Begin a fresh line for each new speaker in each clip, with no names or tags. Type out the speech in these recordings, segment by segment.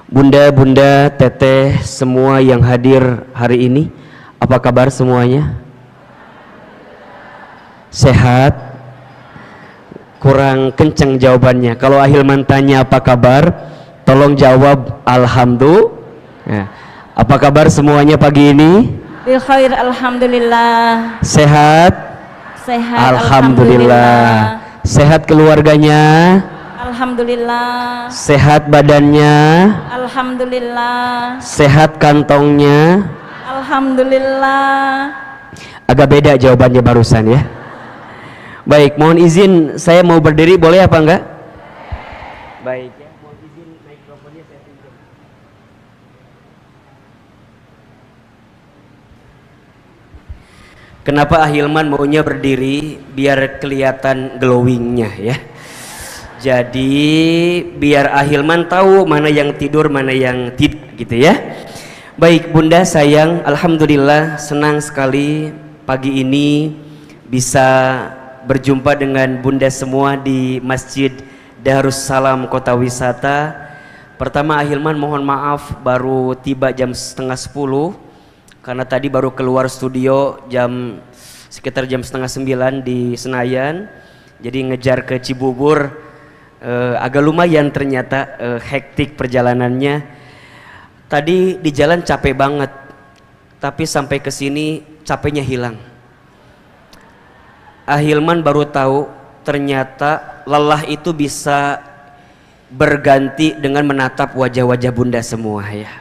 Bunda-bunda, teteh, semua yang hadir hari ini, apa kabar semuanya? Sehat? Kurang kenceng jawabannya. Kalau Ahilman tanya apa kabar, tolong jawab alhamdulillah. Ya. Apa kabar semuanya pagi ini?
Bil khair, alhamdulillah.
Sehat?
Sehat,
Alhamdulillah. Sehat keluarganya?
Alhamdulillah.
Sehat badannya?
Alhamdulillah.
Sehat kantongnya?
Alhamdulillah.
Agak beda jawabannya barusan ya. Baik, mohon izin saya mau berdiri, boleh apa enggak? Baik ya, mohon izin mikrofonnya saya pinjam. Kenapa Ahilman maunya berdiri? Biar kelihatan glowingnya ya. Jadi biar Ahilman tahu mana yang tidur, mana yang tidak gitu ya. Baik bunda sayang, alhamdulillah senang sekali pagi ini bisa berjumpa dengan bunda semua di Masjid Darussalam Kota Wisata. Pertama Ahilman mohon maaf baru tiba jam setengah 10 karena tadi baru keluar studio sekitar jam setengah 9 di Senayan. Jadi ngejar ke Cibubur. Agak lumayan ternyata hektik perjalanannya. Tadi di jalan capek banget, tapi sampai ke sini capeknya hilang. Ahilman baru tahu ternyata lelah itu bisa berganti dengan menatap wajah-wajah bunda semua ya.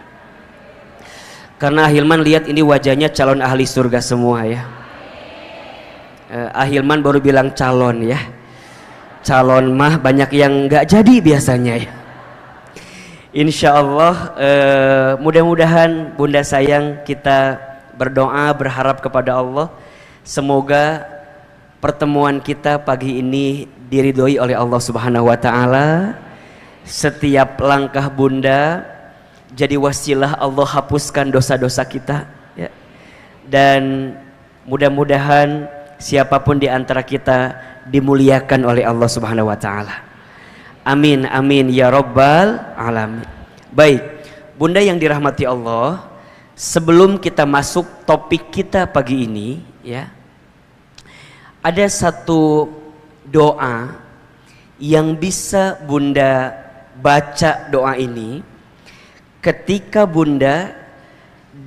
Karena Ahilman lihat ini wajahnya calon ahli surga semua ya. Ahilman baru bilang calon ya. Calon mah banyak yang nggak jadi biasanya ya. Insya Allah mudah-mudahan bunda sayang kita berdoa berharap kepada Allah semoga pertemuan kita pagi ini diridhoi oleh Allah Subhanahu Wa Taala. Setiap langkah bunda jadi wasilah Allah hapuskan dosa-dosa kita ya. Dan mudah-mudahan siapapun di antara kita dimuliakan oleh Allah Subhanahu wa taala. Amin amin ya rabbal alamin. Baik, bunda yang dirahmati Allah, sebelum kita masuk topik kita pagi ini ya. Ada satu doa yang bisa bunda baca doa ini ketika bunda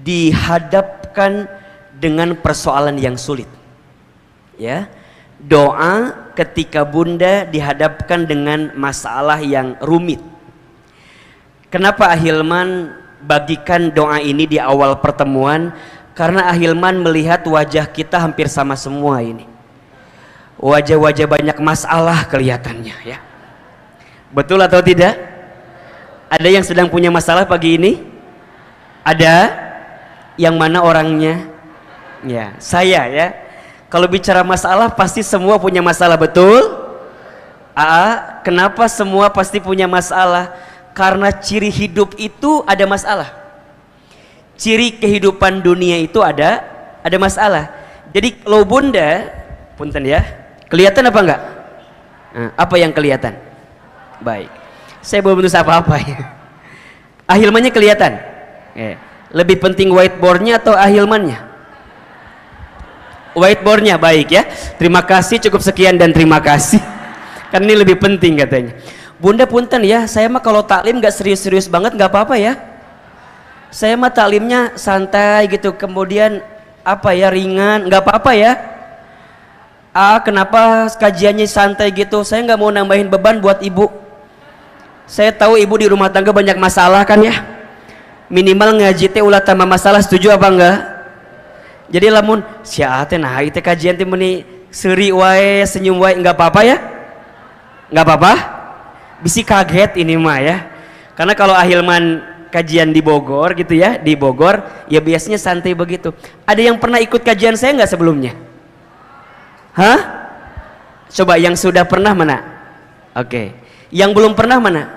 dihadapkan dengan persoalan yang sulit. Ya. Doa ketika bunda dihadapkan dengan masalah yang rumit. Kenapa Ahilman bagikan doa ini di awal pertemuan? Karena Ahilman melihat wajah kita hampir sama semua ini. Wajah-wajah banyak masalah kelihatannya ya. Betul atau tidak? Ada yang sedang punya masalah pagi ini? Ada? Yang mana orangnya? Ya, saya ya. Kalau bicara masalah pasti semua punya masalah, betul? Kenapa semua pasti punya masalah? Karena ciri hidup itu ada masalah. Ciri kehidupan dunia itu ada masalah. Jadi kalau bunda, punten ya, kelihatan apa enggak? Apa yang kelihatan? Baik, saya belum menulis apa-apa ya. Ahilmannya kelihatan. Lebih penting whiteboardnya atau ahilmannya? Whiteboardnya, baik ya. Terima kasih, cukup sekian dan terima kasih. Kan ini lebih penting katanya. Bunda punten ya, saya mah kalau taklim nggak serius-serius banget nggak apa-apa ya. Saya mah taklimnya santai gitu, kemudian apa ya, ringan, nggak apa-apa ya. Kenapa kajiannya santai gitu? Saya nggak mau nambahin beban buat ibu. Saya tahu ibu di rumah tangga banyak masalah kan ya. Minimal ngaji teh ulah tambah masalah, setuju apa enggak? Jadi lamun sia teh nah itu kajian teh meni seuri wae, senyum wae, enggak apa-apa ya? Enggak apa-apa? Bisi kaget ini mah ya. Karena kalau Ahilman kajian di Bogor gitu ya, di Bogor ya biasanya santai begitu. Ada yang pernah ikut kajian saya enggak sebelumnya? Hah? Coba yang sudah pernah mana? Oke. Yang belum pernah mana?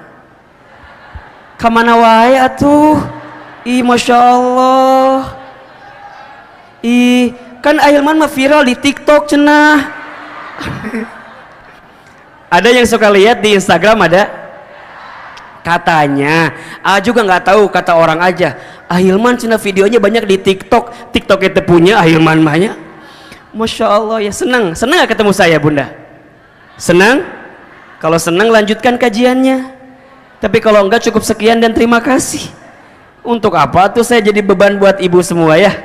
Kamana wae atuh? Ih, Masya Allah. Kan Ahilman mah viral di TikTok cenah. Ada yang suka lihat di Instagram ada? Katanya, juga nggak tahu, kata orang aja. Hilman cina videonya banyak di TikTok. TikTok itu punya Hilman banyak. Masya Allah ya, senang gak ketemu saya bunda? Senang? Kalau senang lanjutkan kajiannya. Tapi kalau enggak cukup sekian dan terima kasih. Untuk apa tuh saya jadi beban buat ibu semua ya?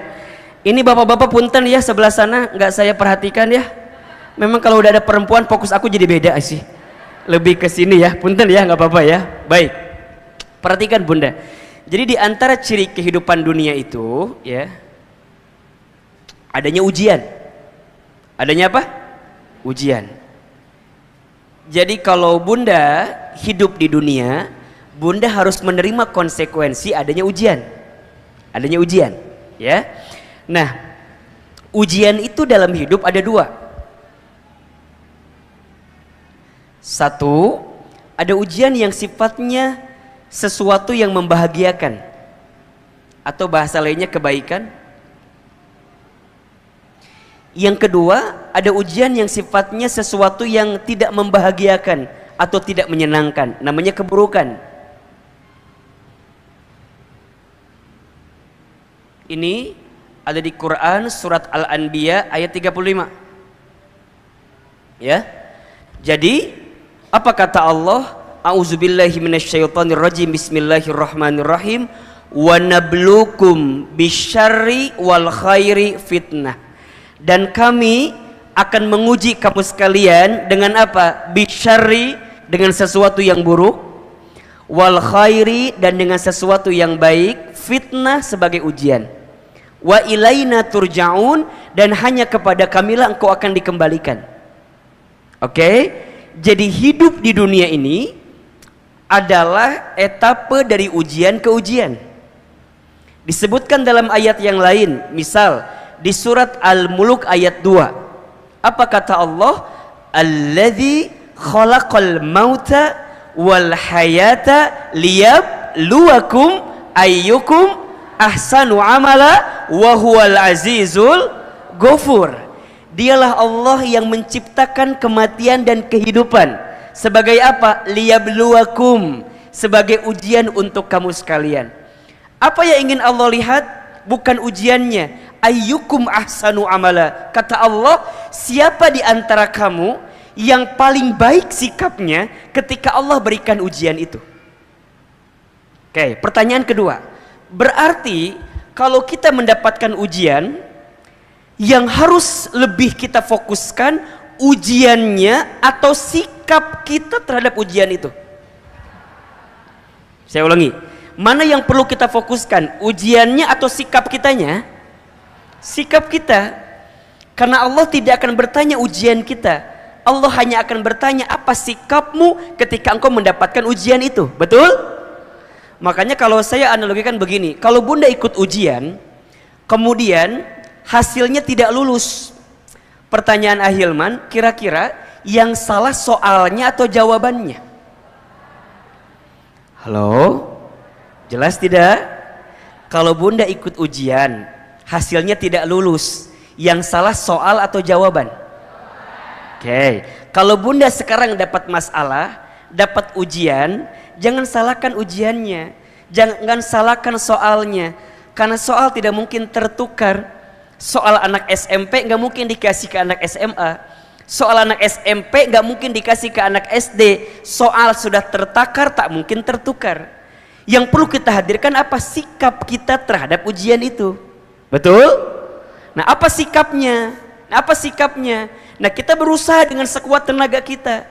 Ini bapak-bapak punten ya, sebelah sana nggak saya perhatikan ya. Memang kalau udah ada perempuan fokus aku jadi beda sih. Lebih ke sini ya, punten ya, nggak apa-apa ya. Baik, perhatikan bunda. Jadi di antara ciri kehidupan dunia itu ya, adanya ujian. Adanya apa? Ujian. Jadi kalau bunda hidup di dunia, bunda harus menerima konsekuensi adanya ujian. Adanya ujian, ya. Nah, ujian itu dalam hidup ada dua. Satu, ada ujian yang sifatnya sesuatu yang membahagiakan, atau bahasa lainnya kebaikan. Yang kedua, ada ujian yang sifatnya sesuatu yang tidak membahagiakan atau tidak menyenangkan, namanya keburukan. Ini ada di Quran surat Al-Anbiya ayat 35. Ya. Jadi, apa kata Allah? A'udzubillahi minasyaitonirrajim. Bismillahirrahmanirrahim. Wa nabluukum bisyarri wal khairi fitnah. Dan kami akan menguji kamu sekalian dengan apa? Bisyarri, dengan sesuatu yang buruk, wal khairi, dan dengan sesuatu yang baik, fitnah sebagai ujian. Wa ilaina turja'un, dan hanya kepada kamilah engkau akan dikembalikan. Oke? Jadi hidup di dunia ini adalah etape dari ujian ke ujian. Disebutkan dalam ayat yang lain, misal di surat Al-Mulk ayat 2. Apa kata Allah? Alladzi khalaqal mauta wal hayata liyabluwakum ayyukum ahsanu amala wa huwal azizul ghafur. Dialah Allah yang menciptakan kematian dan kehidupan sebagai apa? Liyabluwakum, sebagai ujian untuk kamu sekalian. Apa yang ingin Allah lihat? Bukan ujiannya, ayyukum ahsanu amala. Kata Allah, siapa di antara kamu yang paling baik sikapnya ketika Allah berikan ujian itu? Oke, pertanyaan kedua. Berarti kalau kita mendapatkan ujian, yang harus lebih kita fokuskan ujiannya atau sikap kita terhadap ujian itu? Saya ulangi, mana yang perlu kita fokuskan, ujiannya atau sikap kitanya? Sikap kita. Karena Allah tidak akan bertanya ujian kita, Allah hanya akan bertanya apa sikapmu ketika engkau mendapatkan ujian itu. Betul? Makanya kalau saya analogikan begini, kalau bunda ikut ujian kemudian hasilnya tidak lulus, pertanyaan Ahilman, kira-kira yang salah soalnya atau jawabannya? Halo? Jelas tidak? Kalau bunda ikut ujian hasilnya tidak lulus, yang salah soal atau jawaban? Oke. Kalau bunda sekarang dapat masalah, dapat ujian, jangan salahkan ujiannya, jangan salahkan soalnya, karena soal tidak mungkin tertukar. Soal anak SMP nggak mungkin dikasih ke anak SMA, soal anak SMP nggak mungkin dikasih ke anak SD. Soal sudah tertakar, tak mungkin tertukar. Yang perlu kita hadirkan apa? Sikap kita terhadap ujian itu. Betul? Nah, apa sikapnya? Nah, kita berusaha dengan sekuat tenaga kita.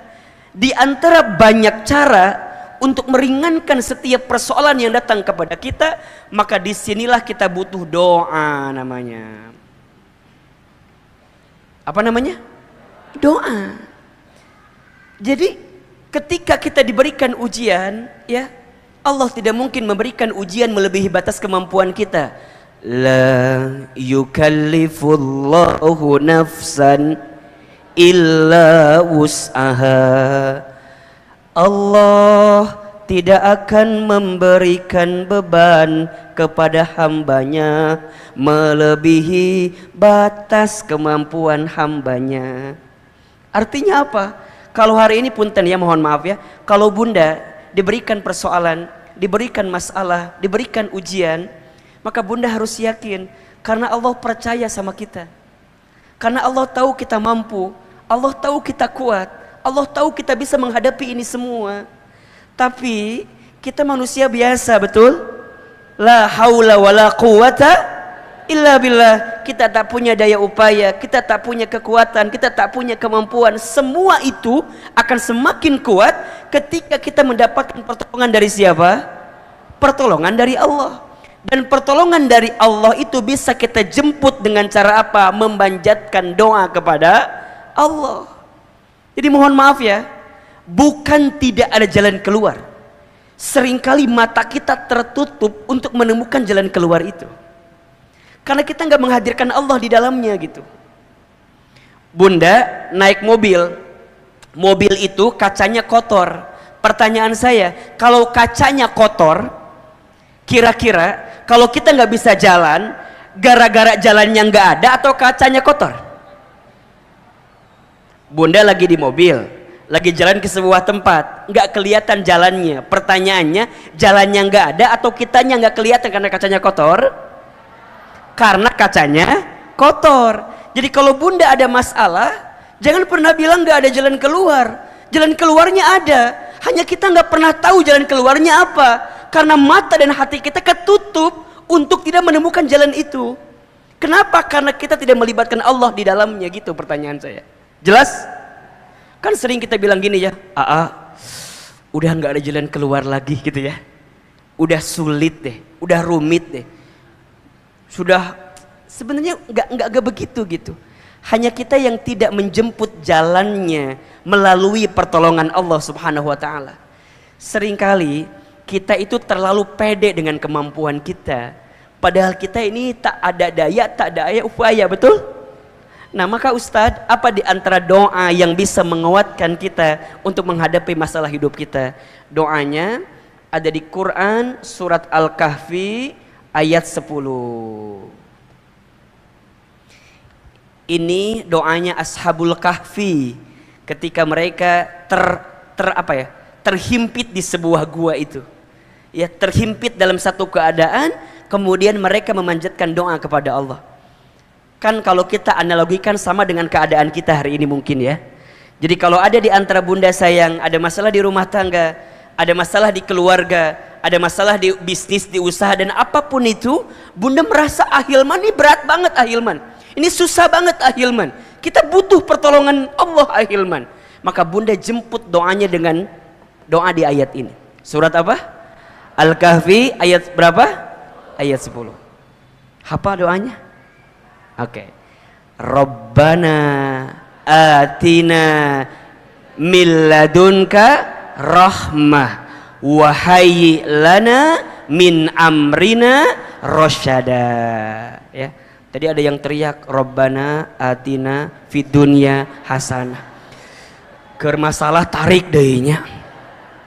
Di antara banyak cara untuk meringankan setiap persoalan yang datang kepada kita, maka disinilah kita butuh doa namanya. Apa namanya? Doa. Jadi ketika kita diberikan ujian, ya, Allah tidak mungkin memberikan ujian melebihi batas kemampuan kita. La yukallifullahu nafsan illa wus'aha. Allah tidak akan memberikan beban kepada hambanya melebihi batas kemampuan hambanya. Artinya apa? Kalau hari ini punten ya, mohon maaf ya, kalau bunda diberikan persoalan, diberikan masalah, diberikan ujian, maka bunda harus yakin karena Allah percaya sama kita. Karena Allah tahu kita mampu, Allah tahu kita kuat, Allah tahu kita bisa menghadapi ini semua. Tapi kita manusia biasa, betul? La haula wala quwata illa billah. Kita tak punya daya upaya, kita tak punya kekuatan, kita tak punya kemampuan. Semua itu akan semakin kuat ketika kita mendapatkan pertolongan dari siapa? Pertolongan dari Allah. Dan pertolongan dari Allah itu bisa kita jemput dengan cara apa? Memanjatkan doa kepada Allah. Jadi mohon maaf ya, bukan tidak ada jalan keluar. Seringkali mata kita tertutup untuk menemukan jalan keluar itu. Karena kita nggak menghadirkan Allah di dalamnya gitu. Bunda naik mobil, mobil itu kacanya kotor. Pertanyaan saya, kalau kacanya kotor, kira-kira kalau kita nggak bisa jalan, gara-gara jalannya nggak ada atau kacanya kotor? Bunda lagi di mobil, lagi jalan ke sebuah tempat, nggak kelihatan jalannya. Pertanyaannya, jalannya nggak ada atau kitanya nggak kelihatan karena kacanya kotor? Karena kacanya kotor. Jadi kalau bunda ada masalah, jangan pernah bilang nggak ada jalan keluar. Jalan keluarnya ada, hanya kita nggak pernah tahu jalan keluarnya apa. Karena mata dan hati kita ketutup untuk tidak menemukan jalan itu. Kenapa? Karena kita tidak melibatkan Allah di dalamnya gitu pertanyaan saya. Jelas? Kan sering kita bilang gini ya, udah nggak ada jalan keluar lagi gitu ya. Udah sulit deh, udah rumit deh. Sudah sebenarnya nggak begitu gitu. Hanya kita yang tidak menjemput jalannya melalui pertolongan Allah Subhanahu wa taala. Seringkali kita itu terlalu pede dengan kemampuan kita, padahal kita ini tak ada daya, tak ada upaya, betul? Nah maka Ustadz, apa di antara doa yang bisa menguatkan kita untuk menghadapi masalah hidup kita? Doanya ada di Quran surat Al-Kahfi ayat 10. Ini doanya Ashabul Kahfi ketika mereka terhimpit di sebuah gua itu. Ya, terhimpit dalam satu keadaan, kemudian mereka memanjatkan doa kepada Allah. Kan kalau kita analogikan sama dengan keadaan kita hari ini mungkin ya. Jadi kalau ada di antara bunda sayang, ada masalah di rumah tangga, ada masalah di keluarga, ada masalah di bisnis, di usaha dan apapun itu, bunda merasa Ahilman ini berat banget Ahilman. Ini susah banget Ahilman. Kita butuh pertolongan Allah Ahilman. Maka bunda jemput doanya dengan doa di ayat ini. Surat apa? Al-Kahfi ayat berapa? Ayat 10. Apa doanya? Oke. Rabbana atina min ladunka rahmah wa hayyi lana min amrina rasyada. Ya. Tadi ada yang teriak Rabbana atina fid dunya hasanah. Keur masalah tarik deunya.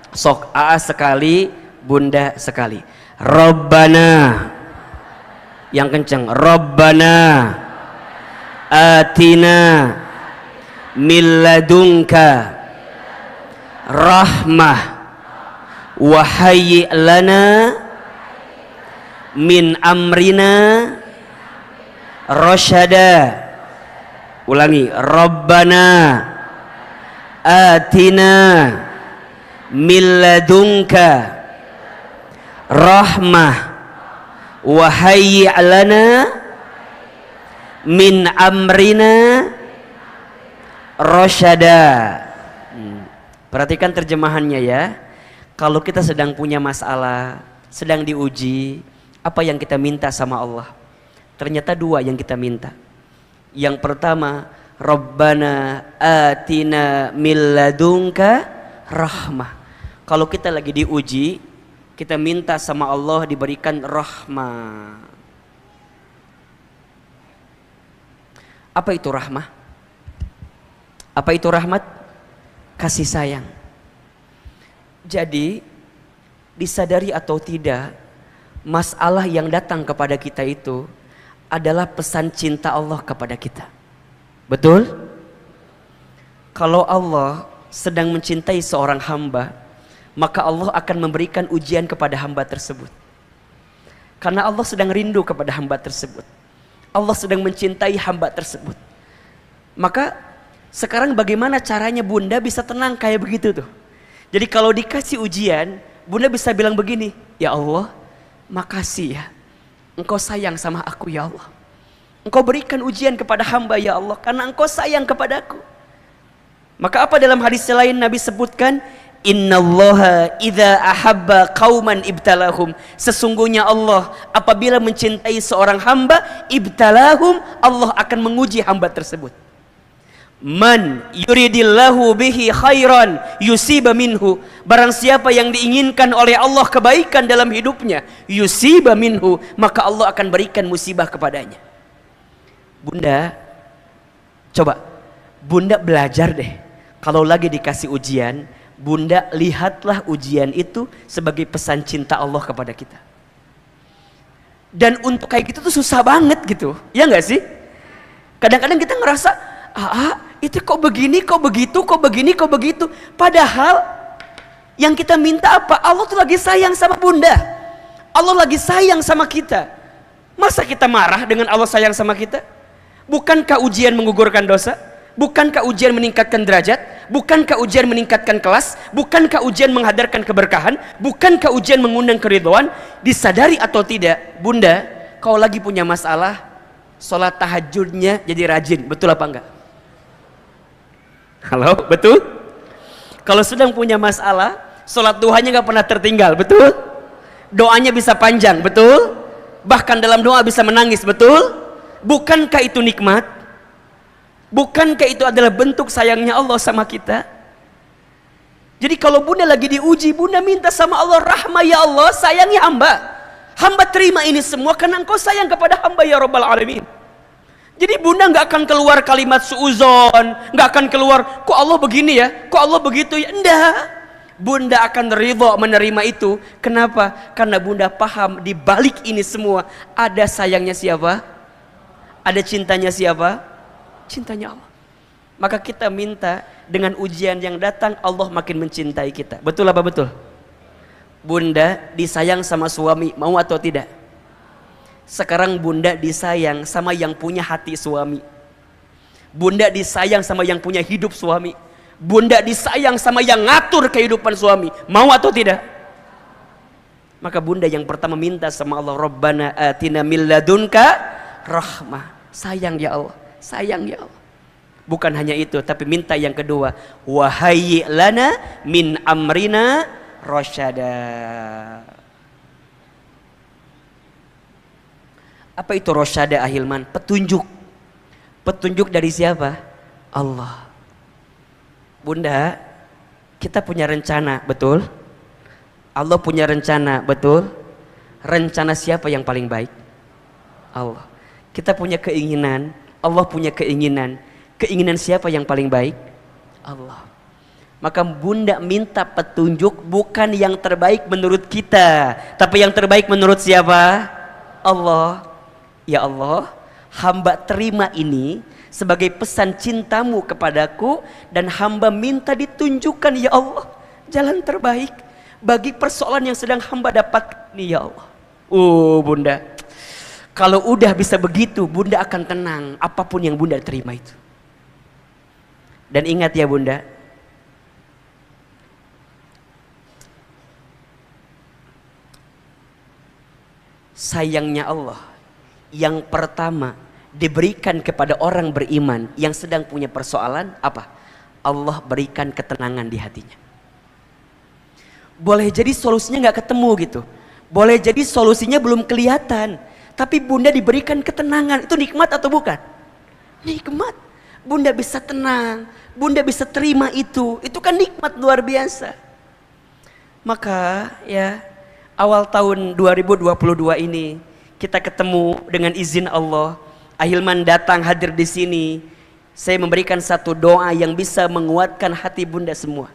Sok sekali, bunda sekali. Rabbana, yang kencang. Rabbana atina min ladunka rahmah wa hayyi lana min amrina rasyada. Ulangi. Rabbana atina min ladunka rahmah wa hayyi' lana min amrina rasyada. Perhatikan terjemahannya ya. Kalau kita sedang punya masalah, sedang diuji, apa yang kita minta sama Allah? Ternyata dua yang kita minta. Yang pertama, Rabbana atina min ladunka rahmah. Kalau kita lagi diuji, kita minta sama Allah diberikan rahmah. Apa itu rahmah? Apa itu rahmat? Kasih sayang. Jadi disadari atau tidak, masalah yang datang kepada kita itu adalah pesan cinta Allah kepada kita. Betul? Kalau Allah sedang mencintai seorang hamba, maka Allah akan memberikan ujian kepada hamba tersebut. Karena Allah sedang rindu kepada hamba tersebut. Allah sedang mencintai hamba tersebut. Maka sekarang bagaimana caranya bunda bisa tenang kayak begitu tuh? Jadi kalau dikasih ujian, bunda bisa bilang begini, ya Allah, makasih ya, Engkau sayang sama aku ya Allah. Engkau berikan ujian kepada hamba ya Allah, karena Engkau sayang kepadaku. Maka apa dalam hadis lain Nabi sebutkan, innallaha idza ahabba qauman ibtalahum. Sesungguhnya Allah apabila mencintai seorang hamba, ibtalahum, Allah akan menguji hamba tersebut. Man yuridillahu bihi khairan yusiba minhu. Barang siapa yang diinginkan oleh Allah kebaikan dalam hidupnya, yusiba minhu, maka Allah akan berikan musibah kepadanya. Bunda, coba bunda belajar deh. Kalau lagi dikasih ujian, bunda lihatlah ujian itu sebagai pesan cinta Allah kepada kita. Dan untuk kayak gitu tuh susah banget gitu, ya nggak sih? Kadang-kadang kita ngerasa, itu kok begini, kok begitu, kok begini, kok begitu. Padahal yang kita minta apa? Allah tuh lagi sayang sama bunda. Allah lagi sayang sama kita. Masa kita marah dengan Allah sayang sama kita? Bukankah ujian menggugurkan dosa? Bukankah ujian meningkatkan derajat? Bukankah ujian meningkatkan kelas? Bukankah ujian menghadirkan keberkahan? Bukankah ujian mengundang keridhaan? Disadari atau tidak, bunda, kau lagi punya masalah, sholat tahajudnya jadi rajin, betul apa enggak? Halo, betul? Kalau sedang punya masalah, sholat duhanya nggak pernah tertinggal, betul? Doanya bisa panjang, betul? Bahkan dalam doa bisa menangis, betul? Bukankah itu nikmat? Bukankah itu adalah bentuk sayangnya Allah sama kita? Jadi kalau bunda lagi diuji, bunda minta sama Allah, rahmah ya Allah, sayangi hamba. Hamba terima ini semua karena Engkau sayang kepada hamba ya Rabbal Alamin. Jadi bunda nggak akan keluar kalimat suuzon, nggak akan keluar, kok Allah begini ya, kok Allah begitu ya, enggak. Bunda akan ridha menerima itu. Kenapa? Karena bunda paham di balik ini semua ada sayangnya siapa? Ada cintanya siapa? Cintanya Allah. Maka kita minta dengan ujian yang datang Allah makin mencintai kita. Betul apa betul? Bunda disayang sama suami, mau atau tidak? Sekarang bunda disayang sama yang punya hati suami. Bunda disayang sama yang punya hidup suami. Bunda disayang sama yang ngatur kehidupan suami, mau atau tidak? Maka bunda yang pertama minta sama Allah, Rabbana atina min ladunka rahmah. Sayang ya Allah, sayang ya Allah. Bukan hanya itu, tapi minta yang kedua, wahai lana min amrina rasyada. Apa itu rasyada ahilman? Petunjuk. Petunjuk dari siapa? Allah. Bunda, kita punya rencana, betul? Allah punya rencana, betul? Rencana siapa yang paling baik? Allah. Kita punya keinginan, Allah punya keinginan. Keinginan siapa yang paling baik? Allah. Maka bunda minta petunjuk bukan yang terbaik menurut kita, tapi yang terbaik menurut siapa? Allah. Ya Allah, hamba terima ini sebagai pesan cintamu kepadaku, dan hamba minta ditunjukkan ya Allah jalan terbaik bagi persoalan yang sedang hamba dapat ini ya Allah. Bunda, kalau udah bisa begitu, bunda akan tenang apapun yang bunda terima itu. Dan ingat ya bunda, sayangnya Allah yang pertama diberikan kepada orang beriman yang sedang punya persoalan apa? Allah berikan ketenangan di hatinya. Boleh jadi solusinya nggak ketemu gitu, boleh jadi solusinya belum kelihatan, tapi bunda diberikan ketenangan. Itu nikmat atau bukan? Nikmat. Bunda bisa tenang, bunda bisa terima itu kan nikmat luar biasa. Maka ya, awal tahun 2022 ini kita ketemu dengan izin Allah. Ahilman datang hadir di sini. Saya memberikan satu doa yang bisa menguatkan hati bunda semua.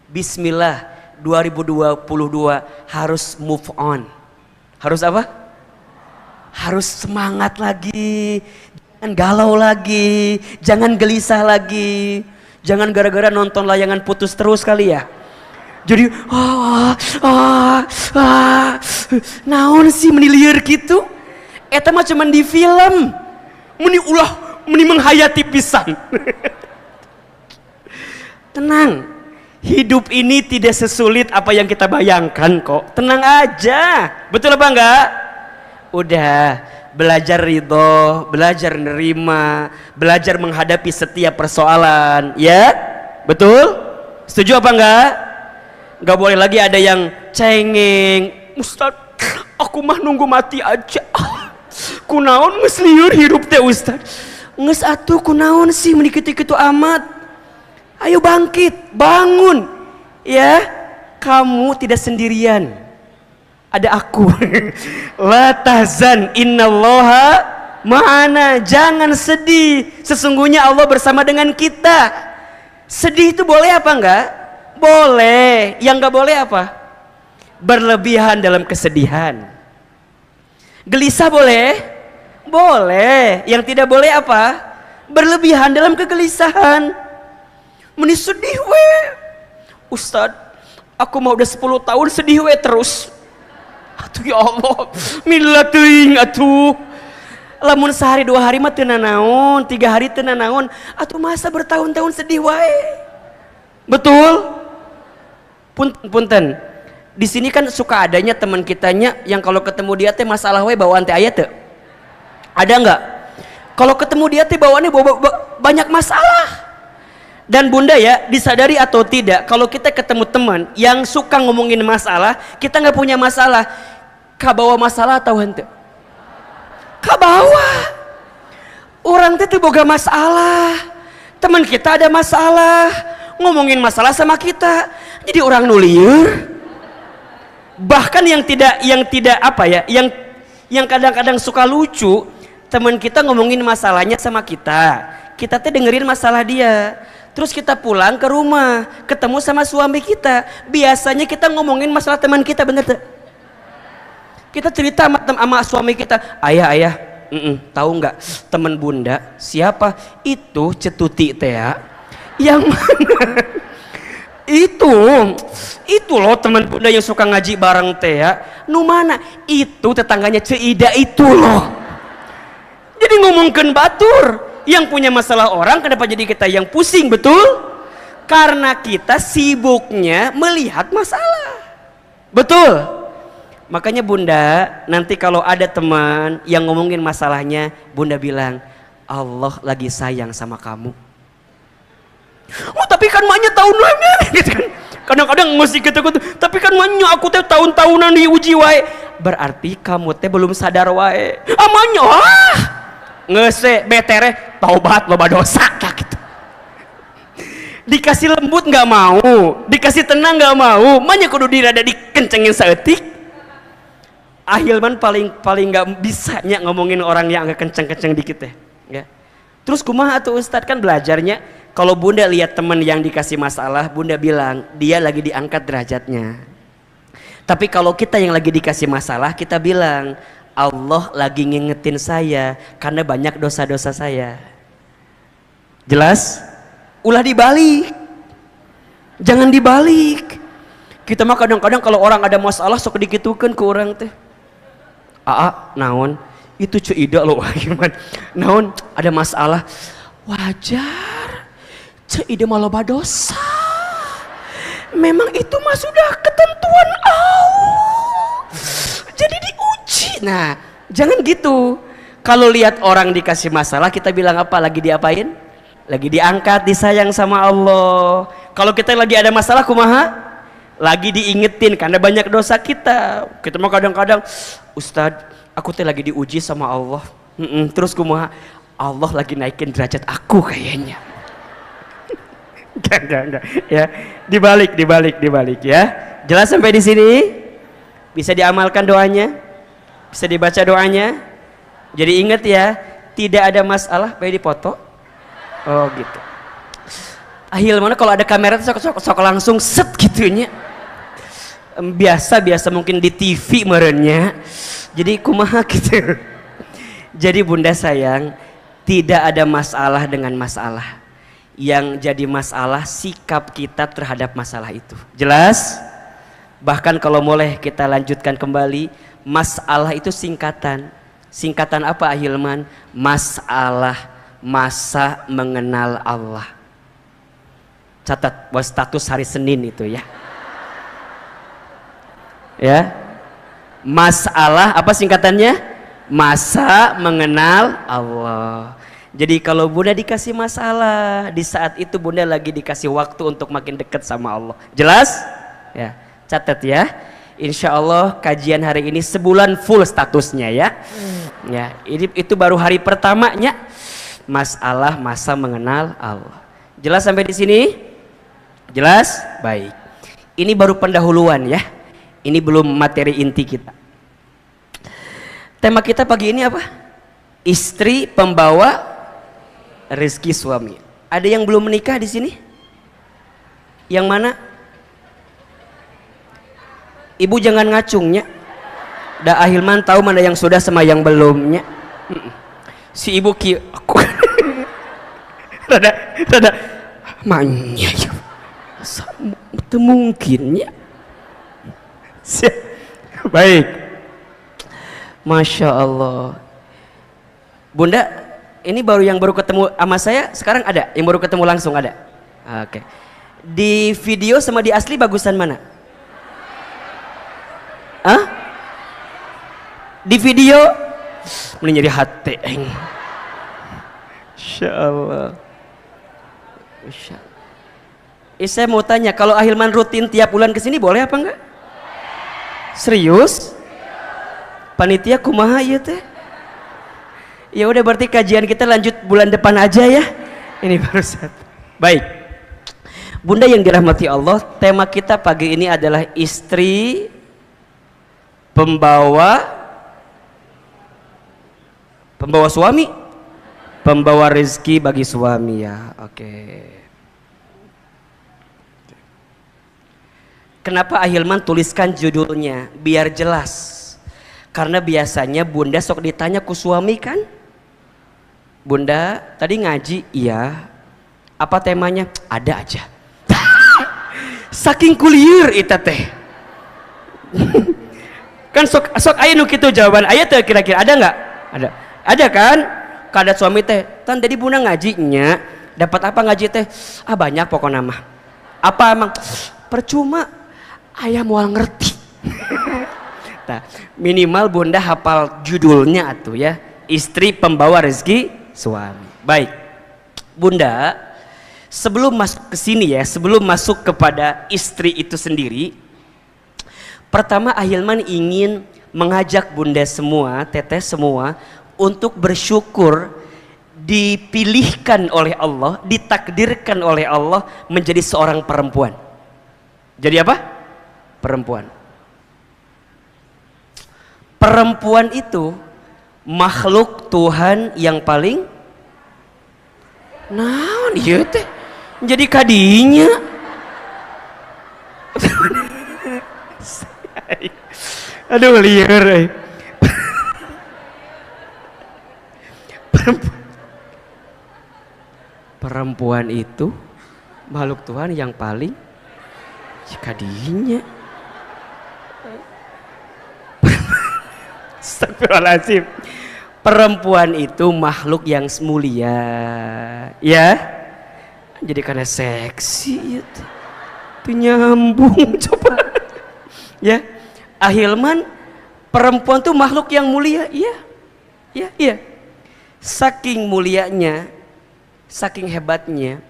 Bismillah, 2022 harus move on. Harus apa? Harus semangat lagi. Jangan galau lagi. Jangan gelisah lagi. Jangan gara-gara nonton layangan putus terus kali ya. Jadi naon sih meni lieur gitu? Eta mah cuman di film. Meni menghayati pisan. Tenang, hidup ini tidak sesulit apa yang kita bayangkan kok. Tenang aja, betul apa enggak? Udah, belajar ridho, belajar nerima, belajar menghadapi setiap persoalan, ya? Betul? Setuju apa enggak? Enggak boleh lagi ada yang cengeng. Ustaz, aku mah nunggu mati aja. Kunaon geus lieur hirup teh Ustaz. Geus atuh kunaon sih meni kitu-kitu amat. Ayo bangkit, bangun. Ya, kamu tidak sendirian. Ada aku. La tahzan innallaha ma'ana. Jangan sedih. Sesungguhnya Allah bersama dengan kita. Sedih itu boleh apa enggak? Boleh. Yang enggak boleh apa? Berlebihan dalam kesedihan. Gelisah boleh? Boleh. Yang tidak boleh apa? Berlebihan dalam kegelisahan. Meni sedih we. Ustad, aku mau udah 10 tahun sedih we terus. Atuh ya Allah, mila teuing atuh. Lamun sehari 2 hari mah teu nanaon, 3 hari teu nanaon, atuh masa bertahun-tahun sedih wae. Betul? Punten. Di sini kan suka adanya teman kitanya yang kalau ketemu dia teh masalah we bawaan teh aya teu? Ada enggak? Kalau ketemu dia teh bawaannya banyak masalah. Dan bunda ya, disadari atau tidak, kalau kita ketemu teman yang suka ngomongin masalah, kita nggak punya masalah, kabawa masalah atau hente? Kabawa. Orang itu boga masalah, teman kita ada masalah, ngomongin masalah sama kita, jadi orang nuliur. Bahkan yang tidak apa ya, yang kadang-kadang suka lucu, teman kita ngomongin masalahnya sama kita teh dengerin masalah dia. Terus kita pulang ke rumah, ketemu sama suami kita. Biasanya kita ngomongin masalah teman kita, bener tuh? Kita cerita sama suami kita, ayah, tahu nggak teman bunda siapa? Itu Cetuti teh ya. Yang mana? Itu loh teman bunda yang suka ngaji bareng teh ya. Nu mana? Itu tetangganya Ceida itu loh. Jadi ngomongkan batur. Yang punya masalah orang, kenapa jadi kita yang pusing, betul? Karena kita sibuknya melihat masalah. Betul? Makanya bunda, nanti kalau ada teman yang ngomongin masalahnya, bunda bilang, Allah lagi sayang sama kamu. Oh tapi kan maknya tahun lama gitu kan. Kadang-kadang mesti gitu, tapi kan maknya aku teh tahun-tahunan diuji wae. Berarti kamu teh belum sadar wae. Amanya ngese betere taubat loba dosa gitu. Dikasih lembut nggak mau, dikasih tenang nggak mau, makanya kudu dirada dikencengin saeutik. Ahilman paling nggak bisanya ngomongin orang yang agak kenceng-kenceng dikit ya. Terus kumaha tuh Ustadz kan belajarnya, kalau bunda lihat teman yang dikasih masalah, bunda bilang dia lagi diangkat derajatnya. Tapi kalau kita yang lagi dikasih masalah, kita bilang Allah lagi ngingetin saya karena banyak dosa-dosa saya. Jelas? Ulah dibalik. Jangan dibalik. Kita mah kadang-kadang kalau orang ada masalah sok dikitukeun ke orang teh. Naon? Itu Ceida loh gimana? Naon? Ada masalah. Wajar. Ceida mah loba dosa. Memang itu mah sudah ketentuan Allah. Jadi diuji. Nah, jangan gitu. Kalau lihat orang dikasih masalah, kita bilang apa? Lagi diapain? Lagi diangkat, disayang sama Allah. Kalau kita lagi ada masalah, kumaha? Lagi diingetin karena banyak dosa kita. Kita mau kadang-kadang, Ustadz, aku teh lagi diuji sama Allah. Terus kumaha? Allah lagi naikin derajat aku kayaknya. Enggak. Ya, dibalik ya. Jelas sampai di sini? Bisa diamalkan doanya, bisa dibaca doanya. Jadi ingat ya, tidak ada masalah, baik dipoto. Oh gitu. Ahil mana kalau ada kamera sok langsung set gitunya. Biasa mungkin di TV merenya. Jadi kumaha gitu. Jadi bunda sayang, tidak ada masalah dengan masalah. Yang jadi masalah sikap kita terhadap masalah itu. Jelas? Bahkan kalau boleh kita lanjutkan kembali, masalah itu singkatan. Singkatan apa Ahilman? Masalah, masa mengenal Allah. Catat buat status hari Senin itu ya. Ya. Masalah apa singkatannya? Masa mengenal Allah. Jadi kalau Bunda dikasih masalah, di saat itu Bunda lagi dikasih waktu untuk makin dekat sama Allah. Jelas? Ya, catat ya. Insya Allah kajian hari ini sebulan full statusnya ya. Ya, itu baru hari pertamanya. Masalah masa mengenal Allah. Jelas sampai di sini? Jelas? Baik. Ini baru pendahuluan ya. Ini belum materi inti kita. Tema kita pagi ini apa? Istri pembawa rezeki suami. Ada yang belum menikah di sini? Yang mana? Ibu jangan ngacungnya. Da Ahilman tahu mana yang sudah sama yang belumnya. Si ibu aku rada manya ya. Itu mungkin ya. Baik. Masya Allah. Bunda, ini yang baru ketemu sama saya sekarang ada? Yang baru ketemu langsung ada? Oke. Di video sama di asli bagusan mana? Hah? Di video mending jadi hati. Insya Allah. Saya mau tanya, kalau Ahilman rutin tiap bulan kesini boleh apa enggak? Serius? Panitia kumaha ya teh? Ya udah berarti kajian kita lanjut bulan depan aja ya. Ini baru satu. Baik. Bunda yang dirahmati Allah, tema kita pagi ini adalah istri pembawa suami, pembawa rezeki bagi suami ya. Oke. Kenapa Ahilman tuliskan judulnya biar jelas? Karena biasanya Bunda sok ditanya ku suami kan? Bunda tadi ngaji? Iya. Apa temanya? Ada aja. Saking kulier eta teh. Kan sok aya nu kitu jawaban. Aya teh kira-kira ada nggak? Ada. Ada kan? Kada suami teh, tan tadi Bunda ngajinya dapat apa ngaji teh? Ah banyak pokoknya mah. Apa emang? Percuma. Aya moal ngerti. Nah, minimal Bunda hafal judulnya atuh ya. Istri pembawa rezeki suami. Baik. Bunda, sebelum masuk ke sini ya, sebelum masuk kepada istri itu sendiri, pertama Ahilman ingin mengajak Bunda semua, teteh semua untuk bersyukur dipilihkan oleh Allah, ditakdirkan oleh Allah menjadi seorang perempuan. Jadi apa? Perempuan. Perempuan itu makhluk Tuhan yang paling naon ieu teh jadi kadinya. Aduh liar. Perempuan itu makhluk Tuhan yang paling kadinya. Astagfirullahaladzim. Perempuan itu makhluk yang mulia ya, jadi karena seksi itu nyambung coba ya. Ahilman, perempuan tuh makhluk yang mulia. Iya. Saking mulianya, saking hebatnya,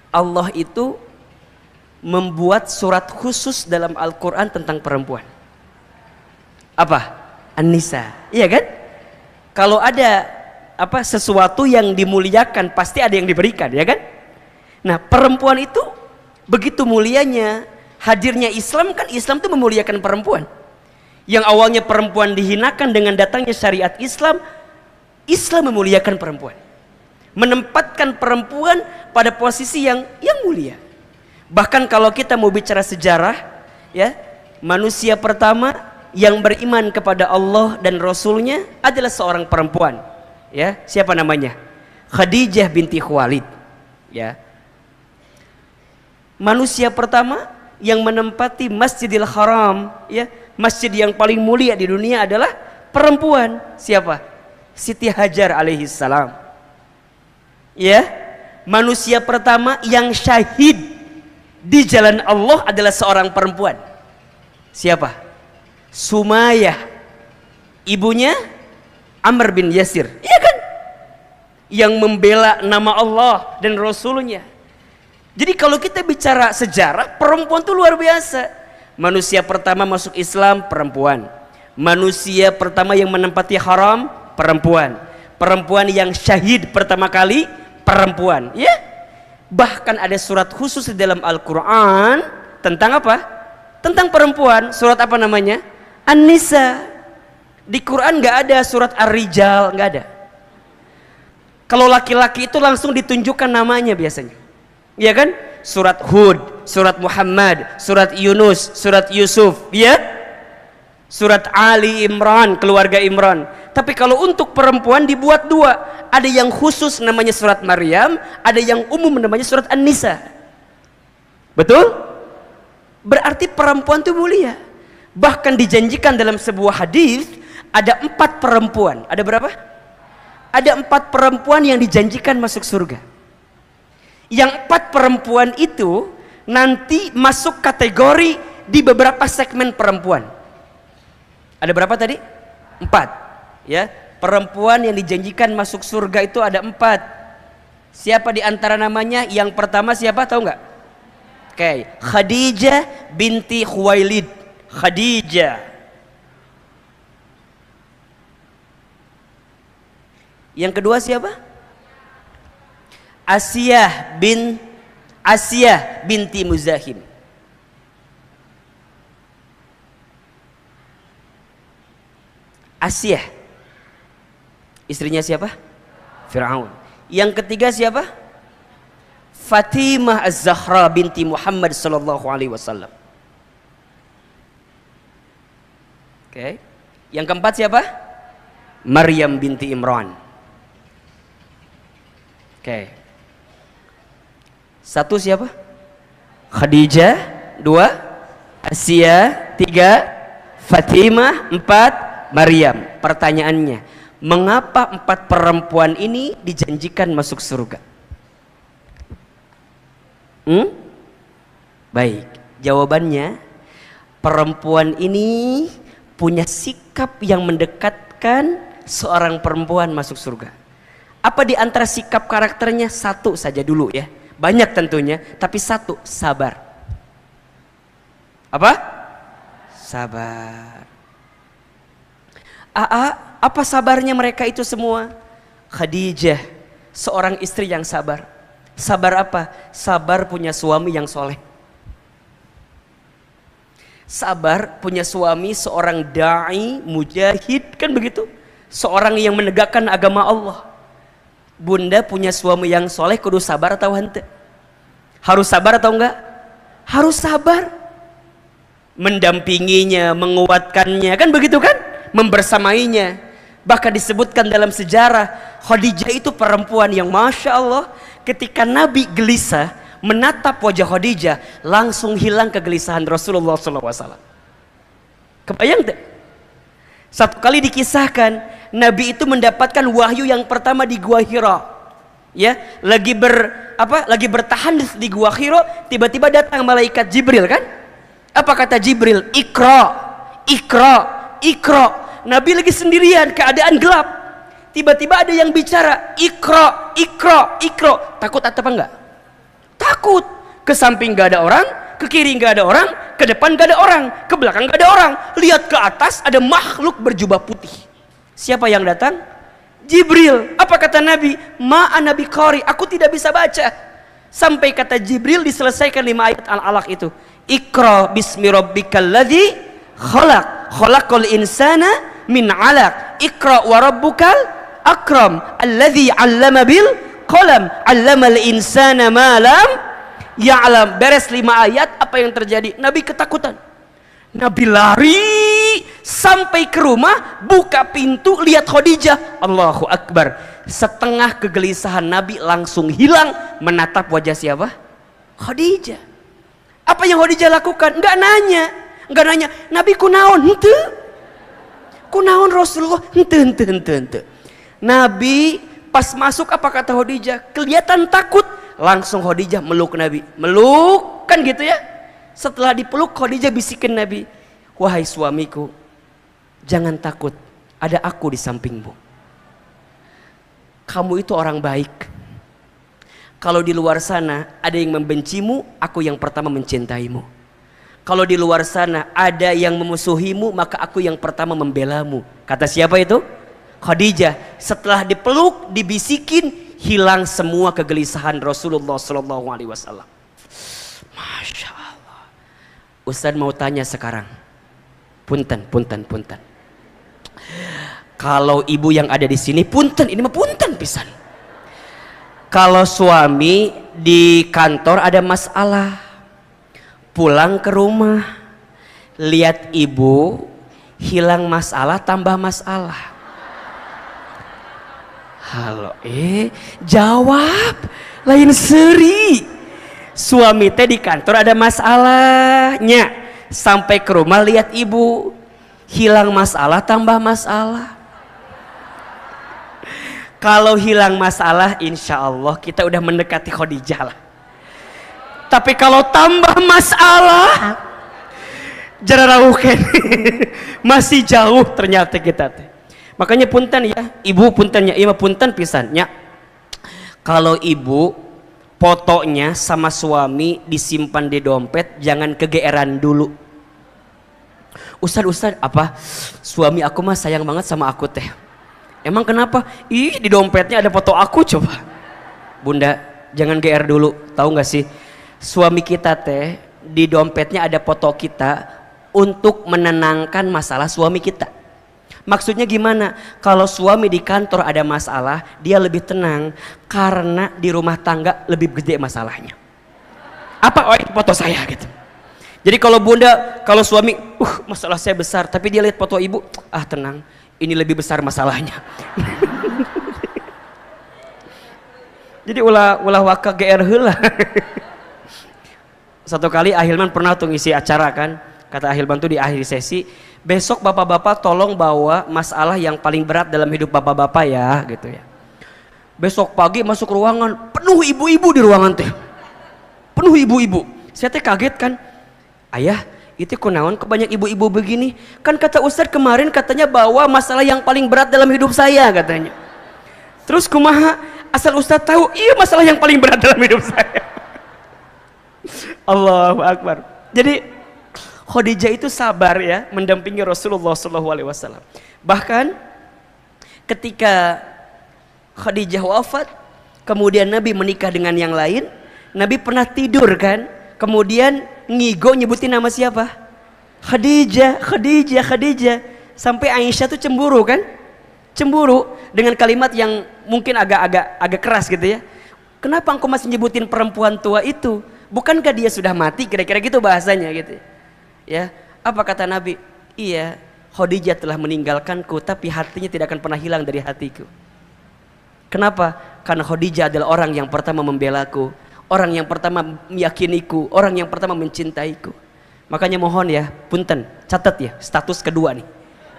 Allah itu membuat surat khusus dalam Al-Quran tentang perempuan. Apa? An-Nisa, iya kan? Kalau ada sesuatu yang dimuliakan pasti ada yang diberikan, ya kan? Nah, perempuan itu begitu mulianya. Hadirnya Islam kan, Islam itu memuliakan perempuan. Yang awalnya perempuan dihinakan, dengan datangnya syariat Islam, Islam memuliakan perempuan, menempatkan perempuan pada posisi yang mulia. Bahkan kalau kita mau bicara sejarah ya, manusia pertama yang beriman kepada Allah dan Rasulnya adalah seorang perempuan ya. Siapa namanya? Khadijah binti Khuwailid Ya. Manusia pertama yang menempati Masjidil Haram, ya, masjid yang paling mulia di dunia adalah perempuan. Siapa? Siti Hajar alaihissalam. Ya. Manusia pertama yang syahid di jalan Allah adalah seorang perempuan. Siapa? Sumayyah. Ibunya Amr bin Yasir. Iya kan? Yang membela nama Allah dan Rasulnya. Jadi kalau kita bicara sejarah, perempuan itu luar biasa. Manusia pertama masuk Islam, perempuan. Manusia pertama yang menempati haram, perempuan. Perempuan yang syahid pertama kali, perempuan. Ya. Bahkan ada surat khusus di dalam Al-Quran tentang apa? Tentang perempuan. Surat apa namanya? An-Nisa. Di Quran nggak ada surat Ar-Rijal, nggak ada. Kalau laki-laki itu langsung ditunjukkan namanya biasanya. Iya kan? Surat Hud, surat Muhammad, surat Yunus, surat Yusuf, ya? Surat Ali Imran, keluarga Imran. Tapi kalau untuk perempuan dibuat dua. Ada yang khusus namanya surat Maryam, ada yang umum namanya surat An-Nisa. Betul? Berarti perempuan itu mulia. Bahkan dijanjikan dalam sebuah hadis ada 4 perempuan. Ada berapa? Ada 4 perempuan yang dijanjikan masuk surga. Yang 4 perempuan itu nanti masuk kategori di beberapa segmen perempuan. Ada berapa tadi? 4. Ya, perempuan yang dijanjikan masuk surga itu ada 4. Siapa di antara namanya? Yang pertama siapa, tahu nggak? Oke, Khadijah binti Khuwailid. Khadijah. Yang kedua siapa? Asiyah binti Muzahim. Asiyah istrinya siapa? Fir'aun. Yang ketiga siapa? Fatimah Az-Zahra binti Muhammad sallallahu alaihi wasallam. Oke. Yang keempat siapa? Maryam binti Imran. Oke. 1 siapa? Khadijah. 2 Asiyah. 3 Fatimah. 4 Maryam. Pertanyaannya, mengapa 4 perempuan ini dijanjikan masuk surga? Baik, jawabannya, perempuan ini punya sikap yang mendekatkan seorang perempuan masuk surga. Apa di antara sikap karakternya? 1 saja dulu ya. Banyak tentunya, tapi 1, sabar. Apa? Sabar. Apa sabarnya mereka itu semua? Khadijah, seorang istri yang sabar. Sabar apa? Sabar punya suami yang soleh. Sabar punya suami seorang da'i, mujahid, kan begitu? Seorang yang menegakkan agama Allah. Bunda punya suami yang soleh, kudu sabar atau hente? Harus sabar atau enggak? Harus sabar. Mendampinginya, menguatkannya, kan begitu kan? Membersamainya. Bahkan disebutkan dalam sejarah, Khadijah itu perempuan yang Masya Allah, ketika Nabi gelisah menatap wajah Khadijah, langsung hilang kegelisahan Rasulullah SAW. Kebayang tak? Satu kali dikisahkan, Nabi itu mendapatkan wahyu yang pertama di Gua Hira. Ya, lagi bertahan di Gua Hira, tiba-tiba datang malaikat Jibril kan? Apa kata Jibril? Iqra, Iqra, Iqra. Nabi lagi sendirian, keadaan gelap. Tiba-tiba ada yang bicara, Iqra, Iqra, Iqra. Takut atau enggak? Takut. Ke samping enggak ada orang, ke kiri enggak ada orang, ke depan enggak ada orang, ke belakang enggak ada orang. Lihat ke atas ada makhluk berjubah putih. Siapa yang datang? Jibril. Apa kata Nabi? Ma'an Nabi Qari, aku tidak bisa baca. Sampai kata Jibril diselesaikan 5 ayat Al-Alaq itu. Iqra bismi rabbikal ladzi khalaq, khalaqal insana min 'alaq. Iqra wa rabbukal akram, alladzi 'allama bil qalam, 'allamal insana ma lam ya'lam. Beres 5 ayat, apa yang terjadi? Nabi ketakutan. Nabi lari sampai ke rumah, buka pintu, lihat Khadijah. Allahu Akbar. Setengah kegelisahan Nabi langsung hilang, menatap wajah siapa? Khadijah. Apa yang Khadijah lakukan? Enggak nanya. Nabi kunaon? Henteu. Kunaon Rasulullah? Henteu. Nabi pas masuk apa kata Khadijah? Kelihatan takut. Langsung Khadijah meluk Nabi. Meluk kan gitu ya. Setelah dipeluk, Khadijah bisikin Nabi, wahai suamiku, jangan takut, ada aku di sampingmu. Kamu itu orang baik. Kalau di luar sana ada yang membencimu, aku yang pertama mencintaimu. Kalau di luar sana ada yang memusuhimu, maka aku yang pertama membelamu. Kata siapa itu? Khadijah. Setelah dipeluk, dibisikin, hilang semua kegelisahan Rasulullah SAW. Masya Allah. Ustaz mau tanya sekarang. Punten. Kalau ibu yang ada di sini, punten, ini mah punten pisan. Kalau suami di kantor ada masalah, pulang ke rumah, lihat ibu, hilang masalah, tambah masalah. Halo, jawab, lain seri. Suami teh di kantor ada masalahnya, sampai ke rumah lihat ibu, hilang masalah, tambah masalah. Kalau hilang masalah, insya Allah kita udah mendekati Khadijah lah. Tapi kalau tambah masalah, jararauken masih jauh ternyata kita teh. Makanya punten ya, ibu puntennya, iya punten pisannya. Kalau ibu fotonya sama suami disimpan di dompet, jangan kegeeran dulu. Ustad, apa? Suami aku mah sayang banget sama aku teh. Emang kenapa? Ih, di dompetnya ada foto aku coba. Bunda, jangan GR dulu. Tahu nggak sih? Suami kita teh di dompetnya ada foto kita untuk menenangkan masalah suami kita. Maksudnya gimana? Kalau suami di kantor ada masalah, dia lebih tenang karena di rumah tangga lebih gede masalahnya. Apa? Oh, ini foto saya gitu. Jadi kalau bunda, kalau suami, masalah saya besar, tapi dia lihat foto ibu, tenang. Ini lebih besar masalahnya. Jadi ulah waka GR heula. Satu kali Ahilman pernah tuh ngisi acara kan, kata Ahilman tuh di akhir sesi, besok bapak-bapak tolong bawa masalah yang paling berat dalam hidup bapak-bapak ya, gitu ya. Besok pagi masuk ruangan, penuh ibu-ibu di ruangan teh, penuh ibu-ibu. Saya teh kaget kan, ayah, itu kunaon kok banyak ibu-ibu begini? Kan kata Ustadz kemarin katanya bawa masalah yang paling berat dalam hidup saya katanya. Terus kumaha asal Ustadz tahu, iya masalah yang paling berat dalam hidup saya. Allahu Akbar. Jadi Khadijah itu sabar ya mendampingi Rasulullah SAW. Bahkan ketika Khadijah wafat, kemudian Nabi menikah dengan yang lain, Nabi pernah tidur kan, kemudian ngigo nyebutin nama siapa? Khadijah. Sampai Aisyah tuh cemburu kan? Cemburu dengan kalimat yang mungkin agak keras gitu ya. Kenapa engkau masih nyebutin perempuan tua itu? Bukankah dia sudah mati? Kira-kira gitu bahasanya gitu. Ya, apa kata Nabi? Iya, Khadijah telah meninggalkanku, tapi hatinya tidak akan pernah hilang dari hatiku. Kenapa? Karena Khadijah adalah orang yang pertama membelaku, orang yang pertama meyakiniku, orang yang pertama mencintaiku. Makanya mohon ya, punten, catat ya, status kedua nih.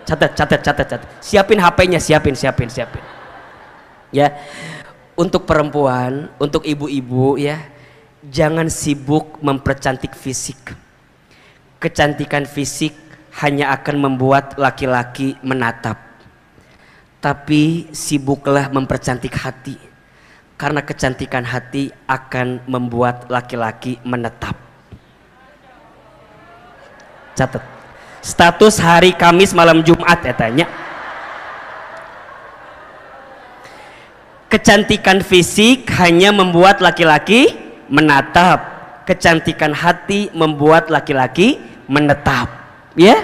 Catat. Siapin HP-nya, siapin. Ya. Untuk perempuan, untuk ibu-ibu ya, jangan sibuk mempercantik fisik. Kecantikan fisik hanya akan membuat laki-laki menatap. Tapi sibuklah mempercantik hati. Karena kecantikan hati akan membuat laki-laki menetap. Catat. Status hari Kamis malam Jumat ya tanya. Kecantikan fisik hanya membuat laki-laki menatap. Kecantikan hati membuat laki-laki menetap. Ya?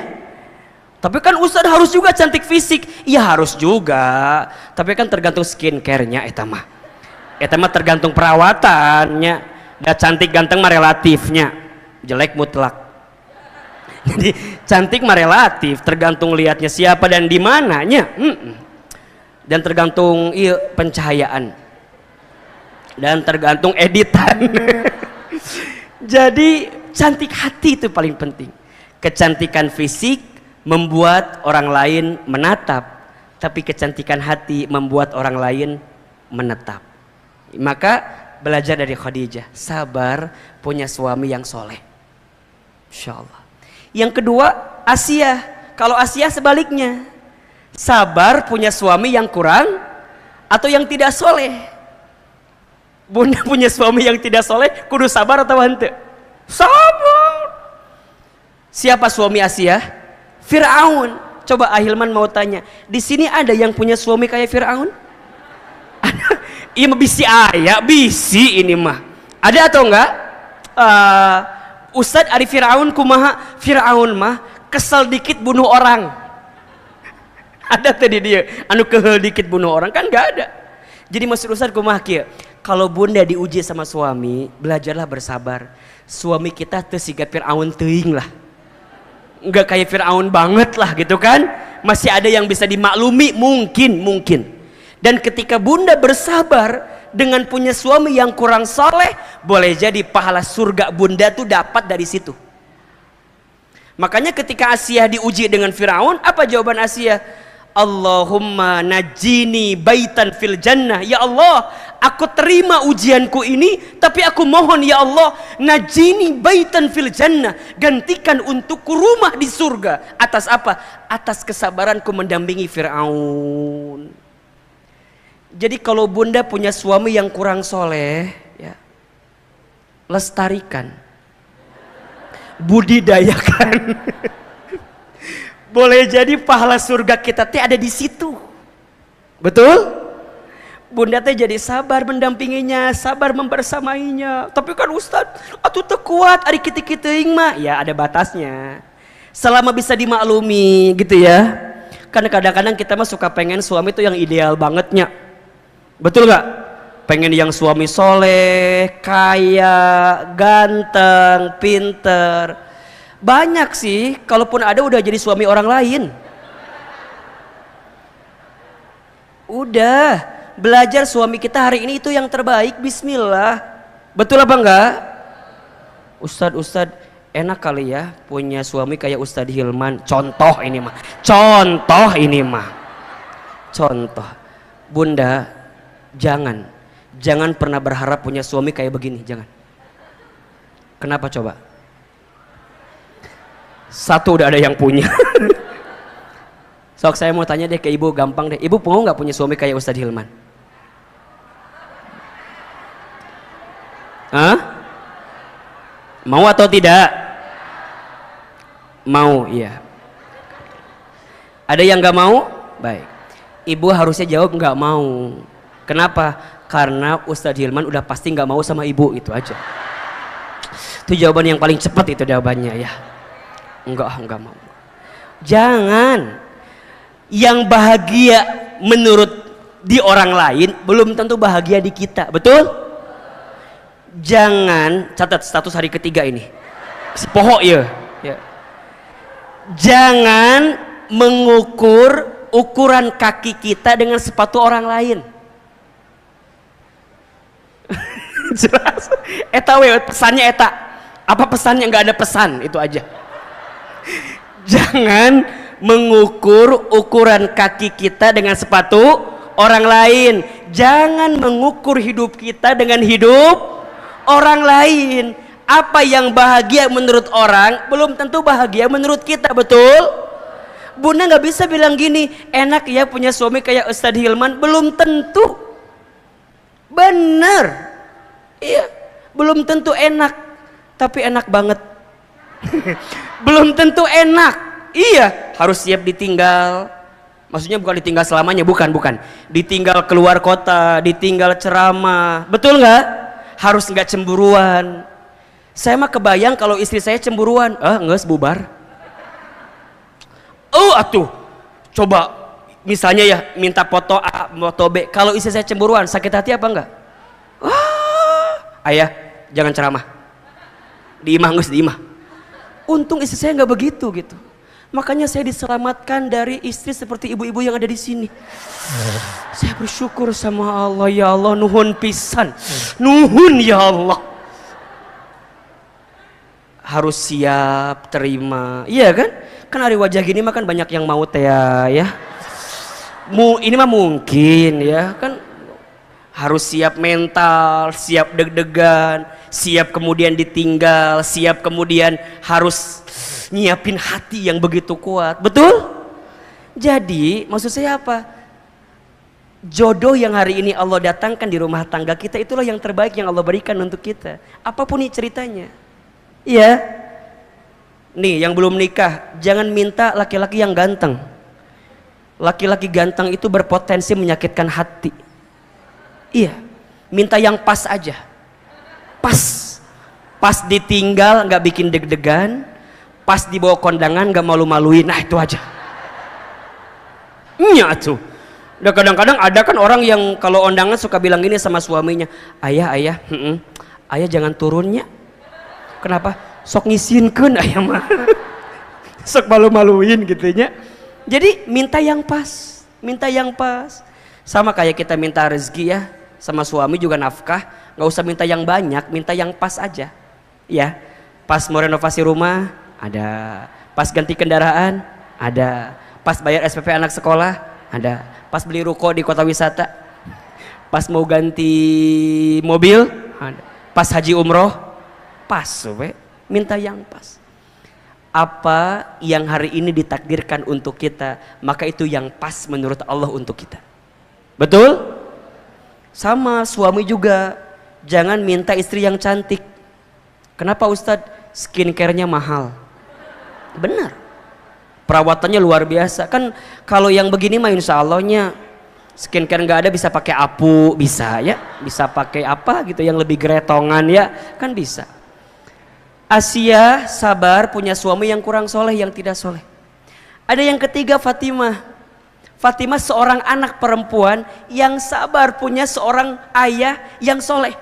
Tapi kan Ustadz harus juga cantik fisik. Iya harus juga. Tapi kan tergantung skincare-nya eta mah. Eta mah tergantung perawatannya. Da cantik ganteng mah relatifnya. Jelek mutlak. Jadi cantik mah relatif, tergantung lihatnya siapa dan di mananya. Dan tergantung pencahayaan. Dan tergantung editan. Jadi cantik hati itu paling penting. Kecantikan fisik membuat orang lain menatap, tapi kecantikan hati membuat orang lain menetap. Maka belajar dari Khadijah, sabar punya suami yang soleh. Insya Allah. Yang kedua, Asia. Kalau Asia sebaliknya, sabar punya suami yang kurang atau yang tidak soleh. Bunda punya suami yang tidak soleh, kudu sabar atau hente? Sabar. Siapa suami Asia? Fir'aun. Coba Ahilman mau tanya, di sini ada yang punya suami kayak Fir'aun? Ada. Iya bisi ayah, bisi ini mah. Ada atau enggak? Ustadz ari Fir'aun kumaha? Fir'aun mah kesel dikit bunuh orang. Ada tadi dia, anu kehel dikit bunuh orang, kan enggak ada. Jadi maksud Ustadz kumaha kieu? Kalau bunda diuji sama suami, belajarlah bersabar. Suami kita teu siga Fir'aun teuing lah. Enggak kayak Fir'aun banget lah gitu kan. Masih ada yang bisa dimaklumi, mungkin. Dan ketika bunda bersabar dengan punya suami yang kurang soleh, boleh jadi pahala surga bunda tuh dapat dari situ. Makanya ketika Asia diuji dengan Fir'aun, apa jawaban Asia? Allahumma najini baitan fil jannah. Ya Allah, aku terima ujianku ini, tapi aku mohon ya Allah, najini baitan fil jannah, gantikan untukku rumah di surga. Atas apa? Atas kesabaranku mendampingi Fir'aun. Jadi kalau bunda punya suami yang kurang soleh, ya, lestarikan, budidayakan. Boleh jadi pahala surga kita teh ada di situ. Betul? Bunda teh jadi sabar mendampinginya, sabar membersamainya. Tapi kan Ustadz, atuh teu kuat ari kitu-kitu teuing mah. Ya ada batasnya. Selama bisa dimaklumi gitu ya. Karena kadang-kadang kita mah suka pengen suami itu yang ideal bangetnya. Betul nggak? Pengen yang suami soleh, kaya, ganteng, pinter. Banyak sih, kalaupun ada udah jadi suami orang lain. Udah, belajar suami kita hari ini itu yang terbaik, bismillah. Betul apa enggak? Ustadz, enak kali ya punya suami kayak Ustadz Hilman. Contoh ini mah. Contoh. Bunda, jangan pernah berharap punya suami kayak begini, jangan. Kenapa coba? Satu udah ada yang punya. Sok saya mau tanya deh ke ibu, gampang deh. Ibu mau nggak punya suami kayak Ustadz Hilman? Hah? Mau atau tidak? Mau, iya. Ada yang nggak mau? Baik. Ibu harusnya jawab nggak mau. Kenapa? Karena Ustadz Hilman udah pasti nggak mau sama ibu, itu aja. Itu jawaban yang paling cepat itu jawabannya ya. Enggak mau. Jangan. Yang bahagia menurut di orang lain belum tentu bahagia di kita, betul? Jangan, catat status hari ketiga ini. Si pohok ya. Jangan mengukur ukuran kaki kita dengan sepatu orang lain. Jelas. Eta we pesannya eta. Apa pesannya? Nggak ada pesan, itu aja. Jangan mengukur ukuran kaki kita dengan sepatu orang lain. Jangan mengukur hidup kita dengan hidup orang lain. Apa yang bahagia menurut orang belum tentu bahagia menurut kita, betul? Bunda nggak bisa bilang gini, enak ya punya suami kayak Ustadz Hilman, belum tentu. Bener. Iya, belum tentu enak, tapi enak banget. Belum tentu enak. Iya, harus siap ditinggal. Maksudnya bukan ditinggal selamanya, bukan. Ditinggal keluar kota, ditinggal ceramah. Betul nggak? Harus nggak cemburuan. Saya mah kebayang kalau istri saya cemburuan, nggak bubar. Atuh, coba misalnya ya minta foto A, foto B. Kalau istri saya cemburuan, sakit hati apa enggak? Ayah, jangan ceramah. Diimah. Untung istri saya nggak begitu gitu. Makanya saya diselamatkan dari istri seperti ibu-ibu yang ada di sini. Saya bersyukur sama Allah, ya Allah, nuhun pisan. Nuhun ya Allah. Harus siap terima. Iya kan? Kan hari wajah gini mah kan banyak yang mau teh ya. Ini mah mungkin ya kan, harus siap mental, siap deg-degan, siap kemudian ditinggal, siap kemudian harus nyiapin hati yang begitu kuat. Betul? Jadi maksud saya apa? Jodoh yang hari ini Allah datangkan di rumah tangga kita, itulah yang terbaik yang Allah berikan untuk kita. Apapun nih ceritanya. Iya. Nih yang belum nikah, jangan minta laki-laki yang ganteng. Laki-laki ganteng itu berpotensi menyakitkan hati. Iya. Minta yang pas aja. Pas. Pas ditinggal nggak bikin deg-degan, pas dibawa kondangan nggak malu-maluin. Nah itu aja. Iya tuh. Udah kadang-kadang ada kan orang yang kalau undangan suka bilang gini sama suaminya, ayah, ayah jangan turunnya. Kenapa? Sok ngisinkeun ayah mah. Sok malu-maluin gitunya. Jadi minta yang pas, minta yang pas. Sama kayak kita minta rezeki ya, sama suami juga nafkah, nggak usah minta yang banyak, minta yang pas aja. Ya, pas mau renovasi rumah ada, pas ganti kendaraan ada, pas bayar SPP anak sekolah ada, pas beli ruko di kota wisata, pas mau ganti mobil ada, pas haji umroh pas, minta yang pas. Apa yang hari ini ditakdirkan untuk kita, maka itu yang pas menurut Allah untuk kita. Betul? Sama suami juga, jangan minta istri yang cantik. Kenapa Ustadz? Skincare-nya mahal. Benar, perawatannya luar biasa. Kan kalau yang begini mah insya Allahnya skincare nggak ada, bisa pakai apu, bisa ya, bisa pakai apa gitu yang lebih geretongan ya, kan bisa. Asia sabar punya suami yang kurang soleh, yang tidak soleh. Ada yang ketiga Fatimah. Fatimah seorang anak perempuan yang sabar punya seorang ayah yang soleh.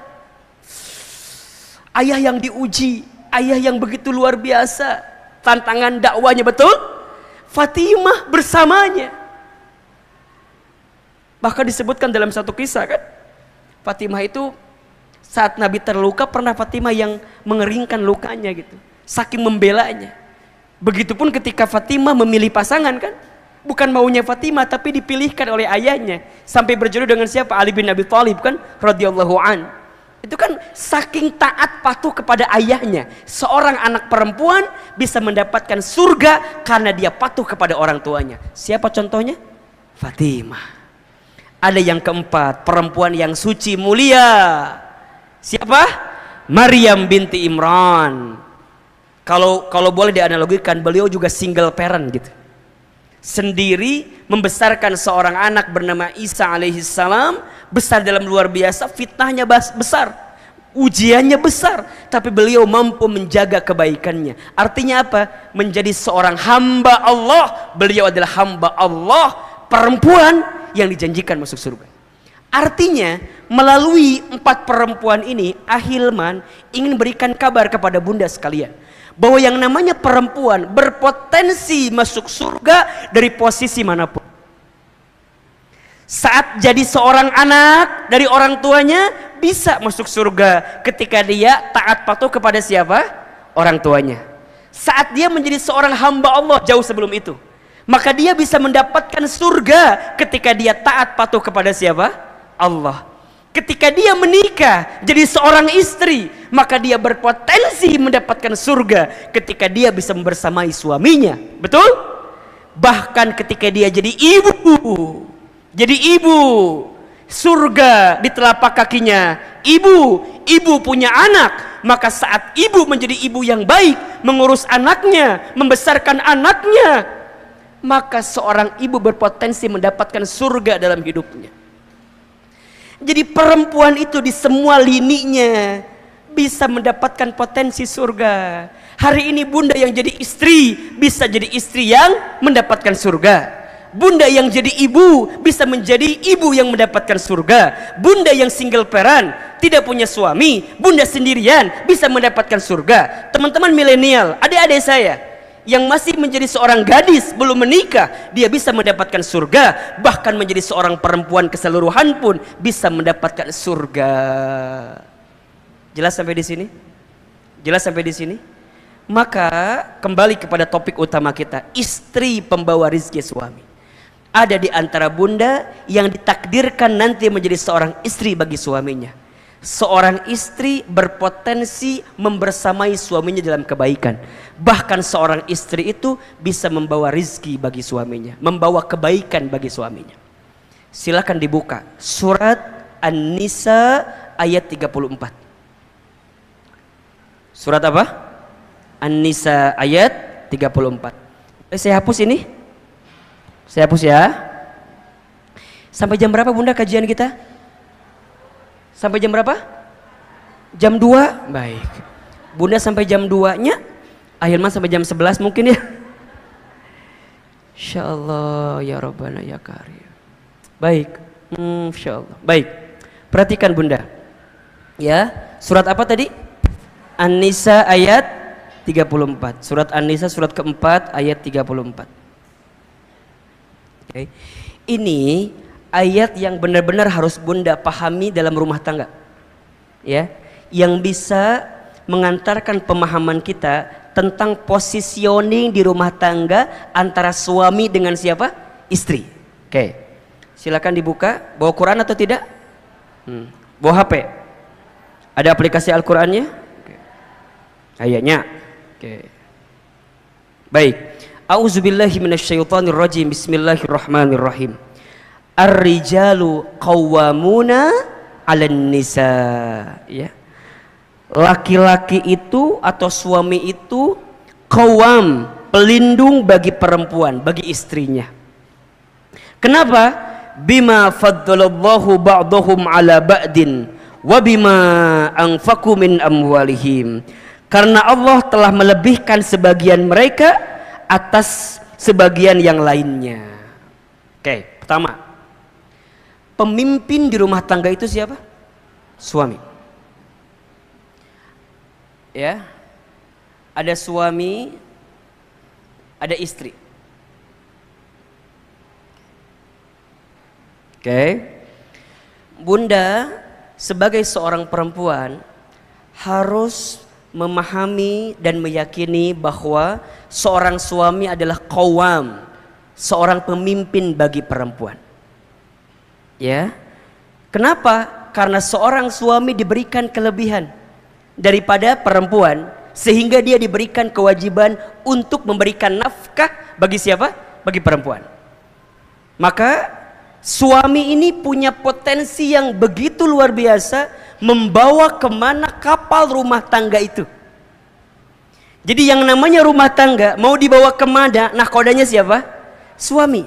Ayah yang diuji, ayah yang begitu luar biasa tantangan dakwanya, betul? Fatimah bersamanya. Bahkan disebutkan dalam satu kisah kan, Fatimah itu saat Nabi terluka pernah Fatimah yang mengeringkan lukanya gitu, saking membelanya. Begitupun ketika Fatimah memilih pasangan kan, bukan maunya Fatimah tapi dipilihkan oleh ayahnya, sampai berjodoh dengan siapa? Ali bin Abi Thalib kan, radhiyallahu an. Itu kan saking taat patuh kepada ayahnya. Seorang anak perempuan bisa mendapatkan surga karena dia patuh kepada orang tuanya. Siapa contohnya? Fatimah. Ada yang keempat, perempuan yang suci mulia. Siapa? Maryam binti Imran. Kalau boleh dianalogikan, beliau juga single parent gitu. Sendiri membesarkan seorang anak bernama Isa alaihissalam, besar dalam luar biasa, fitnahnya besar, ujiannya besar, tapi beliau mampu menjaga kebaikannya. Artinya apa? Menjadi seorang hamba Allah. Beliau adalah hamba Allah, perempuan yang dijanjikan masuk surga. Artinya melalui 4 perempuan ini, Ahilman ingin berikan kabar kepada bunda sekalian bahwa yang namanya perempuan berpotensi masuk surga dari posisi manapun. Saat jadi seorang anak dari orang tuanya bisa masuk surga ketika dia taat patuh kepada siapa? Orang tuanya. Saat dia menjadi seorang hamba Allah jauh sebelum itu, maka dia bisa mendapatkan surga ketika dia taat patuh kepada siapa? Allah. Ketika dia menikah jadi seorang istri, maka dia berpotensi mendapatkan surga ketika dia bisa membersamai suaminya. Betul? Bahkan ketika dia jadi ibu, surga di telapak kakinya. Ibu punya anak, maka saat ibu menjadi ibu yang baik, mengurus anaknya, membesarkan anaknya, maka seorang ibu berpotensi mendapatkan surga dalam hidupnya. Jadi perempuan itu di semua lininya bisa mendapatkan potensi surga. Hari ini bunda yang jadi istri bisa jadi istri yang mendapatkan surga. Bunda yang jadi ibu bisa menjadi ibu yang mendapatkan surga. Bunda yang single parent, tidak punya suami, bunda sendirian bisa mendapatkan surga. Teman-teman milenial, adik-adik saya yang masih menjadi seorang gadis belum menikah, dia bisa mendapatkan surga. Bahkan menjadi seorang perempuan keseluruhan pun bisa mendapatkan surga. Jelas sampai di sini? Jelas sampai di sini? Maka kembali kepada topik utama kita, istri pembawa rizki suami. Ada di antara bunda yang ditakdirkan nanti menjadi seorang istri bagi suaminya. Seorang istri berpotensi membersamai suaminya dalam kebaikan. Bahkan seorang istri itu bisa membawa rizki bagi suaminya, membawa kebaikan bagi suaminya. Silakan dibuka surat An-Nisa ayat 34. Surat apa? An-Nisa ayat 34. Saya hapus ini. Saya hapus ya. Sampai jam berapa bunda kajian kita? Sampai jam berapa? Jam 2? Baik. Bunda sampai jam 2-nya. Ahilman sampai jam 11 mungkin ya. Insyaallah ya Rabbana ya Karim. Baik. Insyaallah. Baik. Perhatikan bunda. Ya, surat apa tadi? An-Nisa ayat 34. Surat An-Nisa surat keempat ayat 34. Okay. Ini ayat yang benar-benar harus bunda pahami dalam rumah tangga, ya, yang bisa mengantarkan pemahaman kita tentang positioning di rumah tangga antara suami dengan siapa? Istri. Oke, silakan dibuka. Bawa Quran atau tidak? Bawa HP? Ada aplikasi Al-Qurannya? Ayatnya. Oke. Baik. A'udzubillahi minasyaitonirrajim. Bismillahirrahmanirrahim. Ar-rijalu qawwamuna 'alan nisa. Ya. Laki-laki itu atau suami itu qawwam, pelindung bagi perempuan, bagi istrinya. Kenapa? Bima faddalallahu ba'dahum 'ala ba'din wa bima anfaqu min amwalihim. Karena Allah telah melebihkan sebagian mereka atas sebagian yang lainnya. Oke, pertama, pemimpin di rumah tangga itu siapa? Suami. Ya, ada suami, ada istri. Oke, bunda sebagai seorang perempuan harus memahami dan meyakini bahwa seorang suami adalah qawwam, seorang pemimpin bagi perempuan. Ya. Kenapa? Karena seorang suami diberikan kelebihan daripada perempuan, sehingga dia diberikan kewajiban untuk memberikan nafkah bagi siapa? Bagi perempuan. Maka suami ini punya potensi yang begitu luar biasa membawa kemana kapal rumah tangga itu. Jadi yang namanya rumah tangga mau dibawa kemana, nahkodanya siapa? Suami.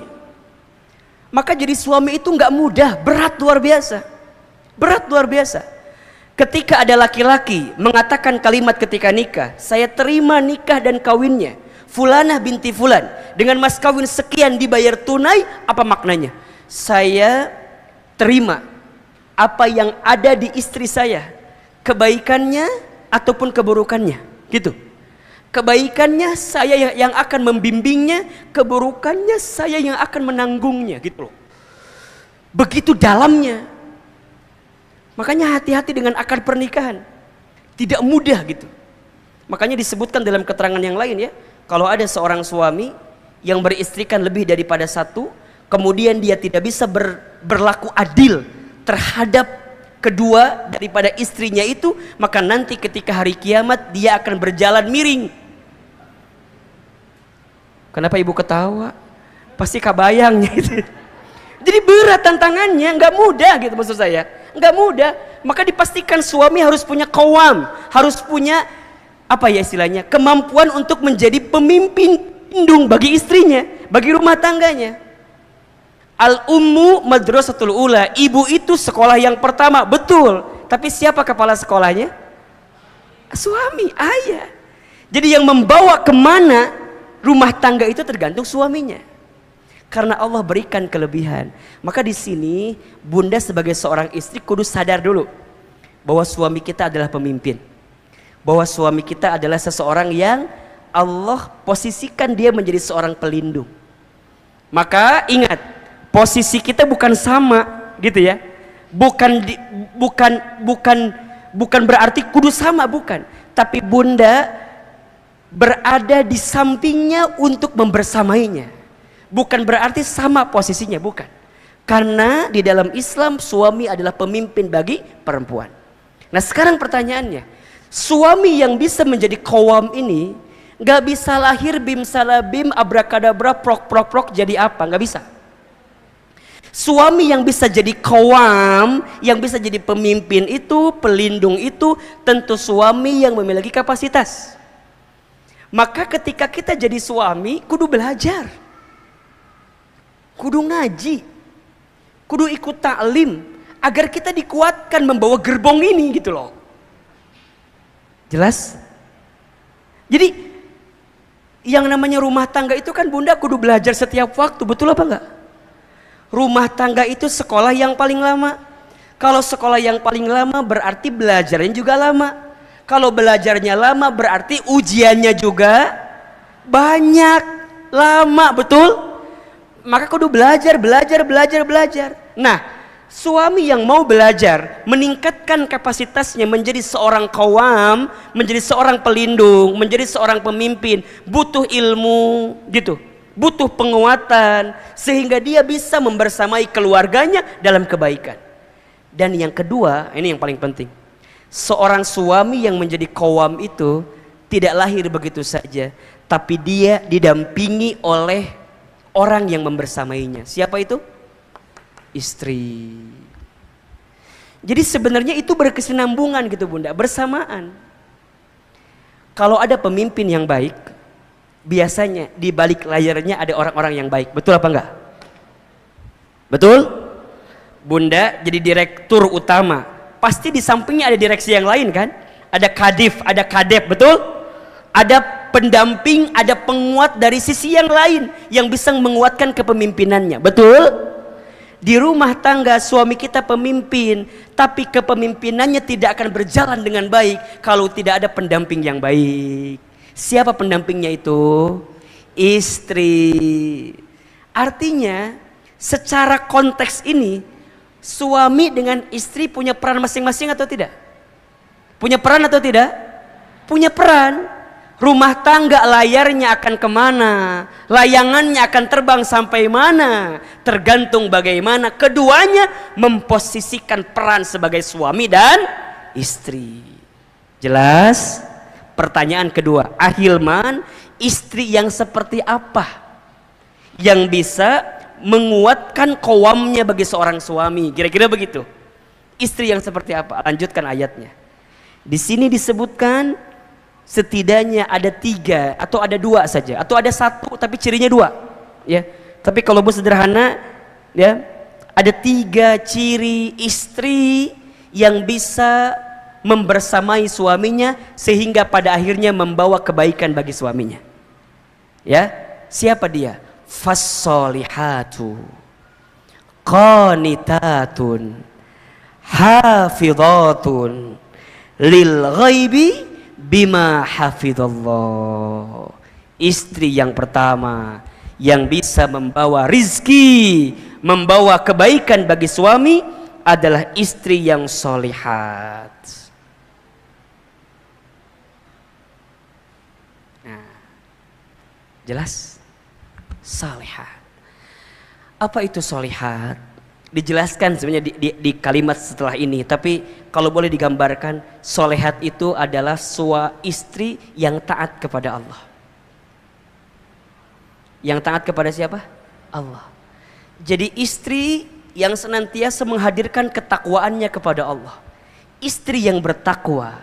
Maka jadi suami itu nggak mudah, berat luar biasa. Berat luar biasa. Ketika ada laki-laki mengatakan kalimat ketika nikah, saya terima nikah dan kawinnya Fulanah binti Fulan dengan mas kawin sekian dibayar tunai, apa maknanya? Saya terima apa yang ada di istri saya, kebaikannya ataupun keburukannya, gitu. Kebaikannya saya yang akan membimbingnya, keburukannya saya yang akan menanggungnya, gitu loh. Begitu dalamnya. Makanya hati-hati dengan akad pernikahan, tidak mudah gitu. Makanya disebutkan dalam keterangan yang lain ya, kalau ada seorang suami yang beristrikan lebih daripada satu, kemudian dia tidak bisa berlaku adil terhadap kedua daripada istrinya itu, maka nanti ketika hari kiamat dia akan berjalan miring. Kenapa ibu ketawa? Pasti kabayangnya itu. Jadi berat tantangannya, nggak mudah gitu maksud saya, nggak mudah. Maka dipastikan suami harus punya qawwam, harus punya apa ya istilahnya, kemampuan untuk menjadi pemimpin indung bagi istrinya, bagi rumah tangganya. Al-ummu madrasatul ula, ibu itu sekolah yang pertama, betul. Tapi siapa kepala sekolahnya? Suami, ayah. Jadi yang membawa kemana rumah tangga itu tergantung suaminya. Karena Allah berikan kelebihan. Maka di sini bunda sebagai seorang istri kudu sadar dulu bahwa suami kita adalah pemimpin. Bahwa suami kita adalah seseorang yang Allah posisikan dia menjadi seorang pelindung. Maka ingat, posisi kita bukan sama gitu ya. Bukan berarti kudu sama, bukan. Tapi bunda berada di sampingnya untuk membersamainya. Bukan berarti sama posisinya, bukan. Karena di dalam Islam suami adalah pemimpin bagi perempuan. Nah sekarang pertanyaannya, suami yang bisa menjadi qawwam ini gak bisa lahir bim salabim abrakadabra prok prok prok jadi apa, gak bisa. Suami yang bisa jadi qawwam, yang bisa jadi pemimpin itu, pelindung itu, tentu suami yang memiliki kapasitas. Maka ketika kita jadi suami, kudu belajar, kudu ngaji, kudu ikut taklim, agar kita dikuatkan membawa gerbong ini gitu loh. Jelas? Jadi yang namanya rumah tangga itu kan bunda kudu belajar setiap waktu, betul apa enggak? Rumah tangga itu sekolah yang paling lama. Kalau sekolah yang paling lama berarti belajarnya juga lama. Kalau belajarnya lama berarti ujiannya juga banyak, lama, betul? Maka kudu belajar. Nah, suami yang mau belajar, meningkatkan kapasitasnya menjadi seorang qawwam, menjadi seorang pelindung, menjadi seorang pemimpin, butuh ilmu gitu. Butuh penguatan sehingga dia bisa membersamai keluarganya dalam kebaikan. Dan yang kedua, ini yang paling penting. Seorang suami yang menjadi qawwam itu tidak lahir begitu saja, tapi dia didampingi oleh orang yang membersamainya. Siapa itu? Istri. Jadi sebenarnya itu berkesinambungan gitu bunda, bersamaan. Kalau ada pemimpin yang baik, biasanya di balik layarnya ada orang-orang yang baik. Betul apa enggak? Betul? Bunda jadi direktur utama, pasti di sampingnya ada direksi yang lain kan? Ada kadif, ada kadep, betul? Ada pendamping, ada penguat dari sisi yang lain yang bisa menguatkan kepemimpinannya. Betul? Di rumah tangga suami kita pemimpin, tapi kepemimpinannya tidak akan berjalan dengan baik kalau tidak ada pendamping yang baik. Siapa pendampingnya itu? Istri. Artinya secara konteks ini suami dengan istri punya peran masing-masing atau tidak? Punya peran atau tidak? Punya peran. Rumah tangga layarnya akan kemana, layangannya akan terbang sampai mana, tergantung bagaimana keduanya memposisikan peran sebagai suami dan istri. Jelas? Pertanyaan kedua, Ahilman, istri yang seperti apa yang bisa menguatkan qawwamnya bagi seorang suami? Kira-kira begitu. Istri yang seperti apa? Lanjutkan ayatnya. Di sini disebutkan setidaknya ada 3 atau ada 2 saja, atau ada 1 tapi cirinya 2 ya. Tapi kalau sederhana ya, ada 3 ciri istri yang bisa membersamai suaminya sehingga pada akhirnya membawa kebaikan bagi suaminya. Ya, siapa dia? Fassolihatu qanitatun hafidhatun lil ghaibi bima hafidhallah. Istri yang pertama yang bisa membawa rizki, membawa kebaikan bagi suami adalah istri yang solihat. Nah, jelas? Solihat. Apa itu solihat? Dijelaskan sebenarnya di kalimat setelah ini, tapi kalau boleh digambarkan, solehat itu adalah istri yang taat kepada Allah. Yang taat kepada siapa? Allah. Jadi istri yang senantiasa menghadirkan ketakwaannya kepada Allah, istri yang bertakwa,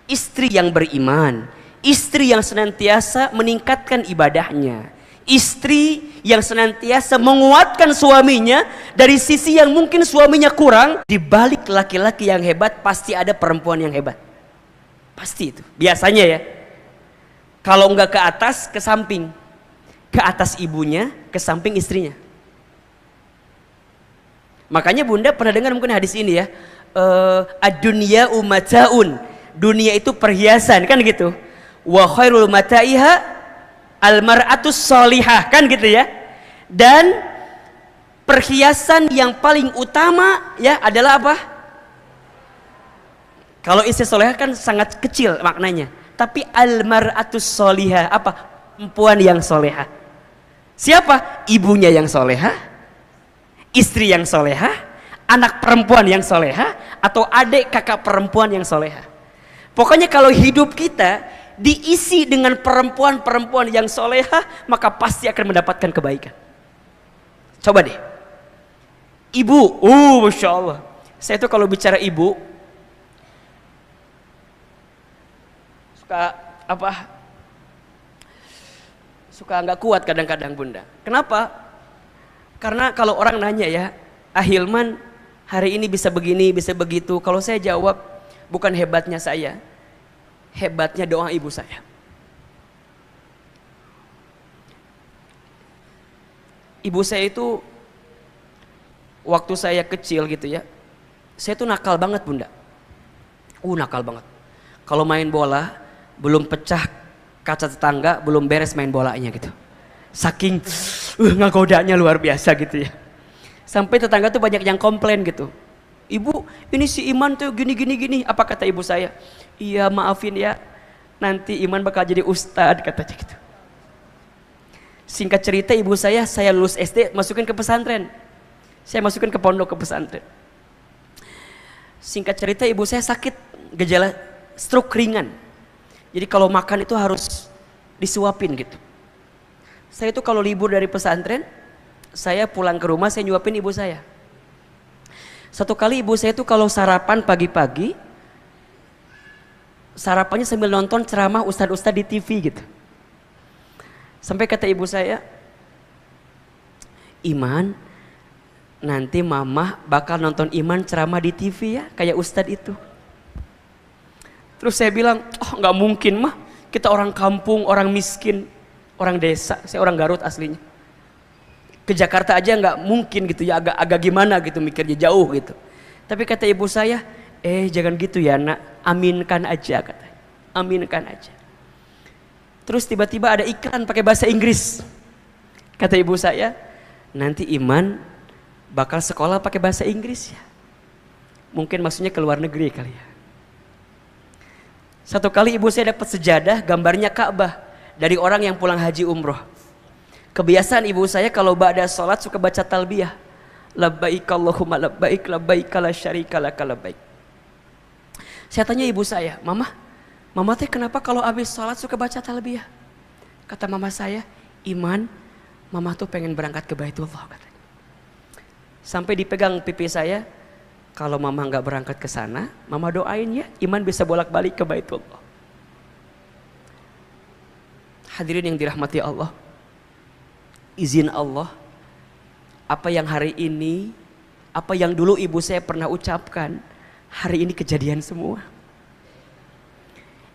istri yang beriman, istri yang senantiasa meningkatkan ibadahnya, istri yang senantiasa menguatkan suaminya dari sisi yang mungkin suaminya kurang. Di balik laki-laki yang hebat pasti ada perempuan yang hebat. Pasti itu. Biasanya ya. Kalau enggak ke atas, ke samping. ke atas ibunya, ke samping istrinya. Makanya Bunda pernah dengar mungkin hadis ini ya, ad-dunya umataun, dunia itu perhiasan kan gitu. Wa khairul mata'iha al-mar'atus sholihah kan gitu ya. Dan perhiasan yang paling utama ya adalah apa? Kalau istri solehah kan sangat kecil maknanya. Tapi al-mar'atus sholihah apa? Perempuan yang solehah. Siapa? Ibunya yang solehah, istri yang solehah, anak perempuan yang solehah, atau adik kakak perempuan yang solehah. Pokoknya kalau hidup kita diisi dengan perempuan-perempuan yang solehah, maka pasti akan mendapatkan kebaikan. Coba deh, ibu, Masya Allah, saya tuh kalau bicara ibu suka nggak kuat kadang-kadang Bunda. Kenapa? Karena kalau orang nanya ya, Hilman hari ini bisa begini, bisa begitu. Kalau saya jawab, bukan hebatnya saya, hebatnya doa ibu saya. Ibu saya itu waktu saya kecil gitu ya, saya tuh nakal banget Bunda. Nakal banget. Kalau main bola belum pecah kaca tetangga, belum beres main bolanya gitu. Saking ngagodanya luar biasa gitu ya. Sampai tetangga tuh banyak yang komplain gitu. Ibu, ini si Iman tuh gini. Apa kata ibu saya? Iya maafin ya, nanti Iman bakal jadi ustadz katanya gitu. Singkat cerita ibu saya lulus SD masukin ke pesantren. Saya masukin ke pondok ke pesantren. Singkat cerita ibu saya sakit gejala stroke ringan. Jadi kalau makan itu harus disuapin gitu. Saya itu kalau libur dari pesantren, saya pulang ke rumah saya nyuapin ibu saya. Satu kali ibu saya itu kalau sarapan pagi-pagi, sarapannya sambil nonton ceramah ustadz-ustadz di TV gitu. Sampai kata ibu saya, Iman, nanti mama bakal nonton Iman ceramah di TV ya, kayak ustadz itu. Terus saya bilang, nggak mungkin mah, kita orang kampung, orang miskin, orang desa, saya orang Garut aslinya. Ke Jakarta aja nggak mungkin gitu ya, agak gimana gitu mikirnya, jauh gitu. Tapi kata ibu saya, jangan gitu ya nak, aminkan aja katanya, aminkan aja. Terus tiba-tiba ada iklan pakai bahasa Inggris. Kata ibu saya, nanti Iman bakal sekolah pakai bahasa Inggris ya. Mungkin maksudnya ke luar negeri kali ya. Satu kali ibu saya dapat sejadah gambarnya Ka'bah dari orang yang pulang haji umroh. Kebiasaan ibu saya kalau ba'da sholat suka baca talbiyah. Labbaik Allahumma labbaik, labbaik la syarika laka labbaik. Saya tanya ibu saya, Mama teh kenapa kalau habis sholat suka baca talbiyah? Kata mama saya, Iman, Mama tuh pengen berangkat ke Baitullah katanya. Sampai dipegang pipi saya, kalau Mama nggak berangkat ke sana, Mama doain ya, Iman bisa bolak-balik ke Baitullah. Hadirin yang dirahmati Allah, izin Allah, apa yang hari ini, apa yang dulu ibu saya pernah ucapkan, hari ini kejadian semua.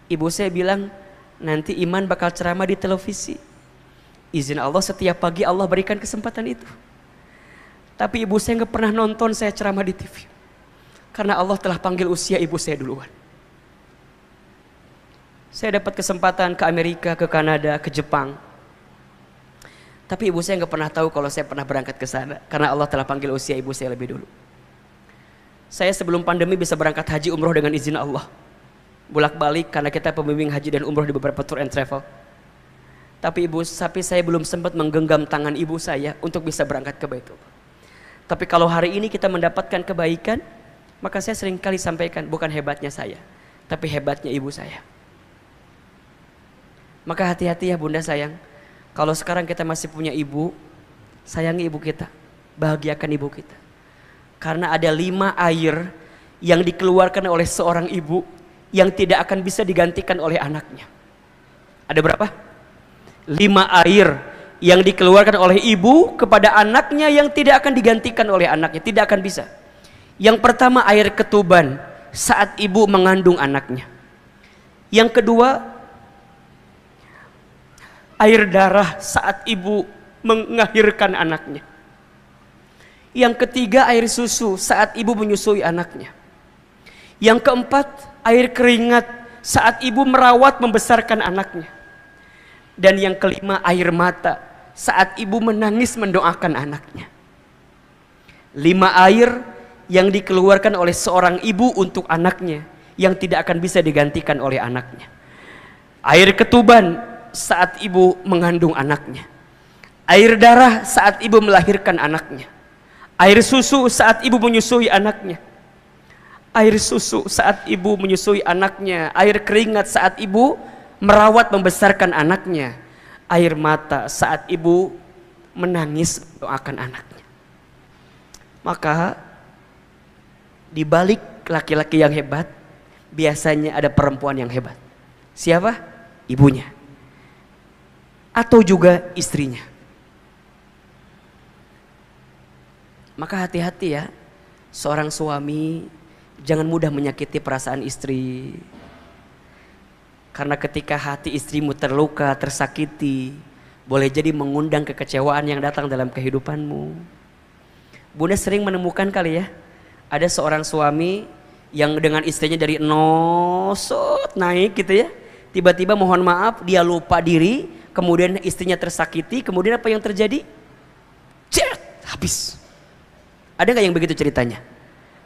Ibu saya bilang, nanti Iman bakal ceramah di televisi. Izin Allah setiap pagi Allah berikan kesempatan itu. Tapi ibu saya nggak pernah nonton saya ceramah di TV. Karena Allah telah panggil usia ibu saya duluan. Saya dapat kesempatan ke Amerika, ke Kanada, ke Jepang. Tapi ibu saya nggak pernah tahu kalau saya pernah berangkat ke sana. Karena Allah telah panggil usia ibu saya lebih dulu. Saya sebelum pandemi bisa berangkat haji umroh dengan izin Allah. Bolak-balik karena kita pembimbing haji dan umroh di beberapa tour and travel. Tapi saya belum sempat menggenggam tangan ibu saya untuk bisa berangkat ke Baitullah. Tapi kalau hari ini kita mendapatkan kebaikan, maka saya sering kali sampaikan, bukan hebatnya saya, tapi hebatnya ibu saya. Maka hati-hati ya bunda sayang, kalau sekarang kita masih punya ibu, sayangi ibu kita, bahagiakan ibu kita. Karena ada 5 air yang dikeluarkan oleh seorang ibu yang tidak akan bisa digantikan oleh anaknya. Ada berapa? 5 air yang dikeluarkan oleh ibu kepada anaknya yang tidak akan digantikan oleh anaknya, tidak akan bisa. Yang pertama air ketuban saat ibu mengandung anaknya. Yang kedua air darah saat ibu mengakhirkan anaknya. Yang ketiga, air susu saat ibu menyusui anaknya. Yang keempat, air keringat saat ibu merawat membesarkan anaknya. Dan yang kelima, air mata saat ibu menangis mendoakan anaknya. 5 air yang dikeluarkan oleh seorang ibu untuk anaknya yang tidak akan bisa digantikan oleh anaknya. Air ketuban saat ibu mengandung anaknya. Air darah saat ibu melahirkan anaknya. Air susu saat ibu menyusui anaknya. Air susu saat ibu menyusui anaknya. Air keringat saat ibu merawat membesarkan anaknya. Air mata saat ibu menangis mendoakan anaknya. Maka di balik laki-laki yang hebat, biasanya ada perempuan yang hebat. Siapa? Ibunya. Atau juga istrinya. Maka hati-hati ya, seorang suami jangan mudah menyakiti perasaan istri. Karena ketika hati istrimu terluka, tersakiti, boleh jadi mengundang kekecewaan yang datang dalam kehidupanmu. Bunda sering menemukan kali ya, ada seorang suami yang dengan istrinya dari nosot naik gitu ya, tiba-tiba mohon maaf dia lupa diri, kemudian istrinya tersakiti, kemudian apa yang terjadi? Cet, habis. Ada nggak yang begitu ceritanya?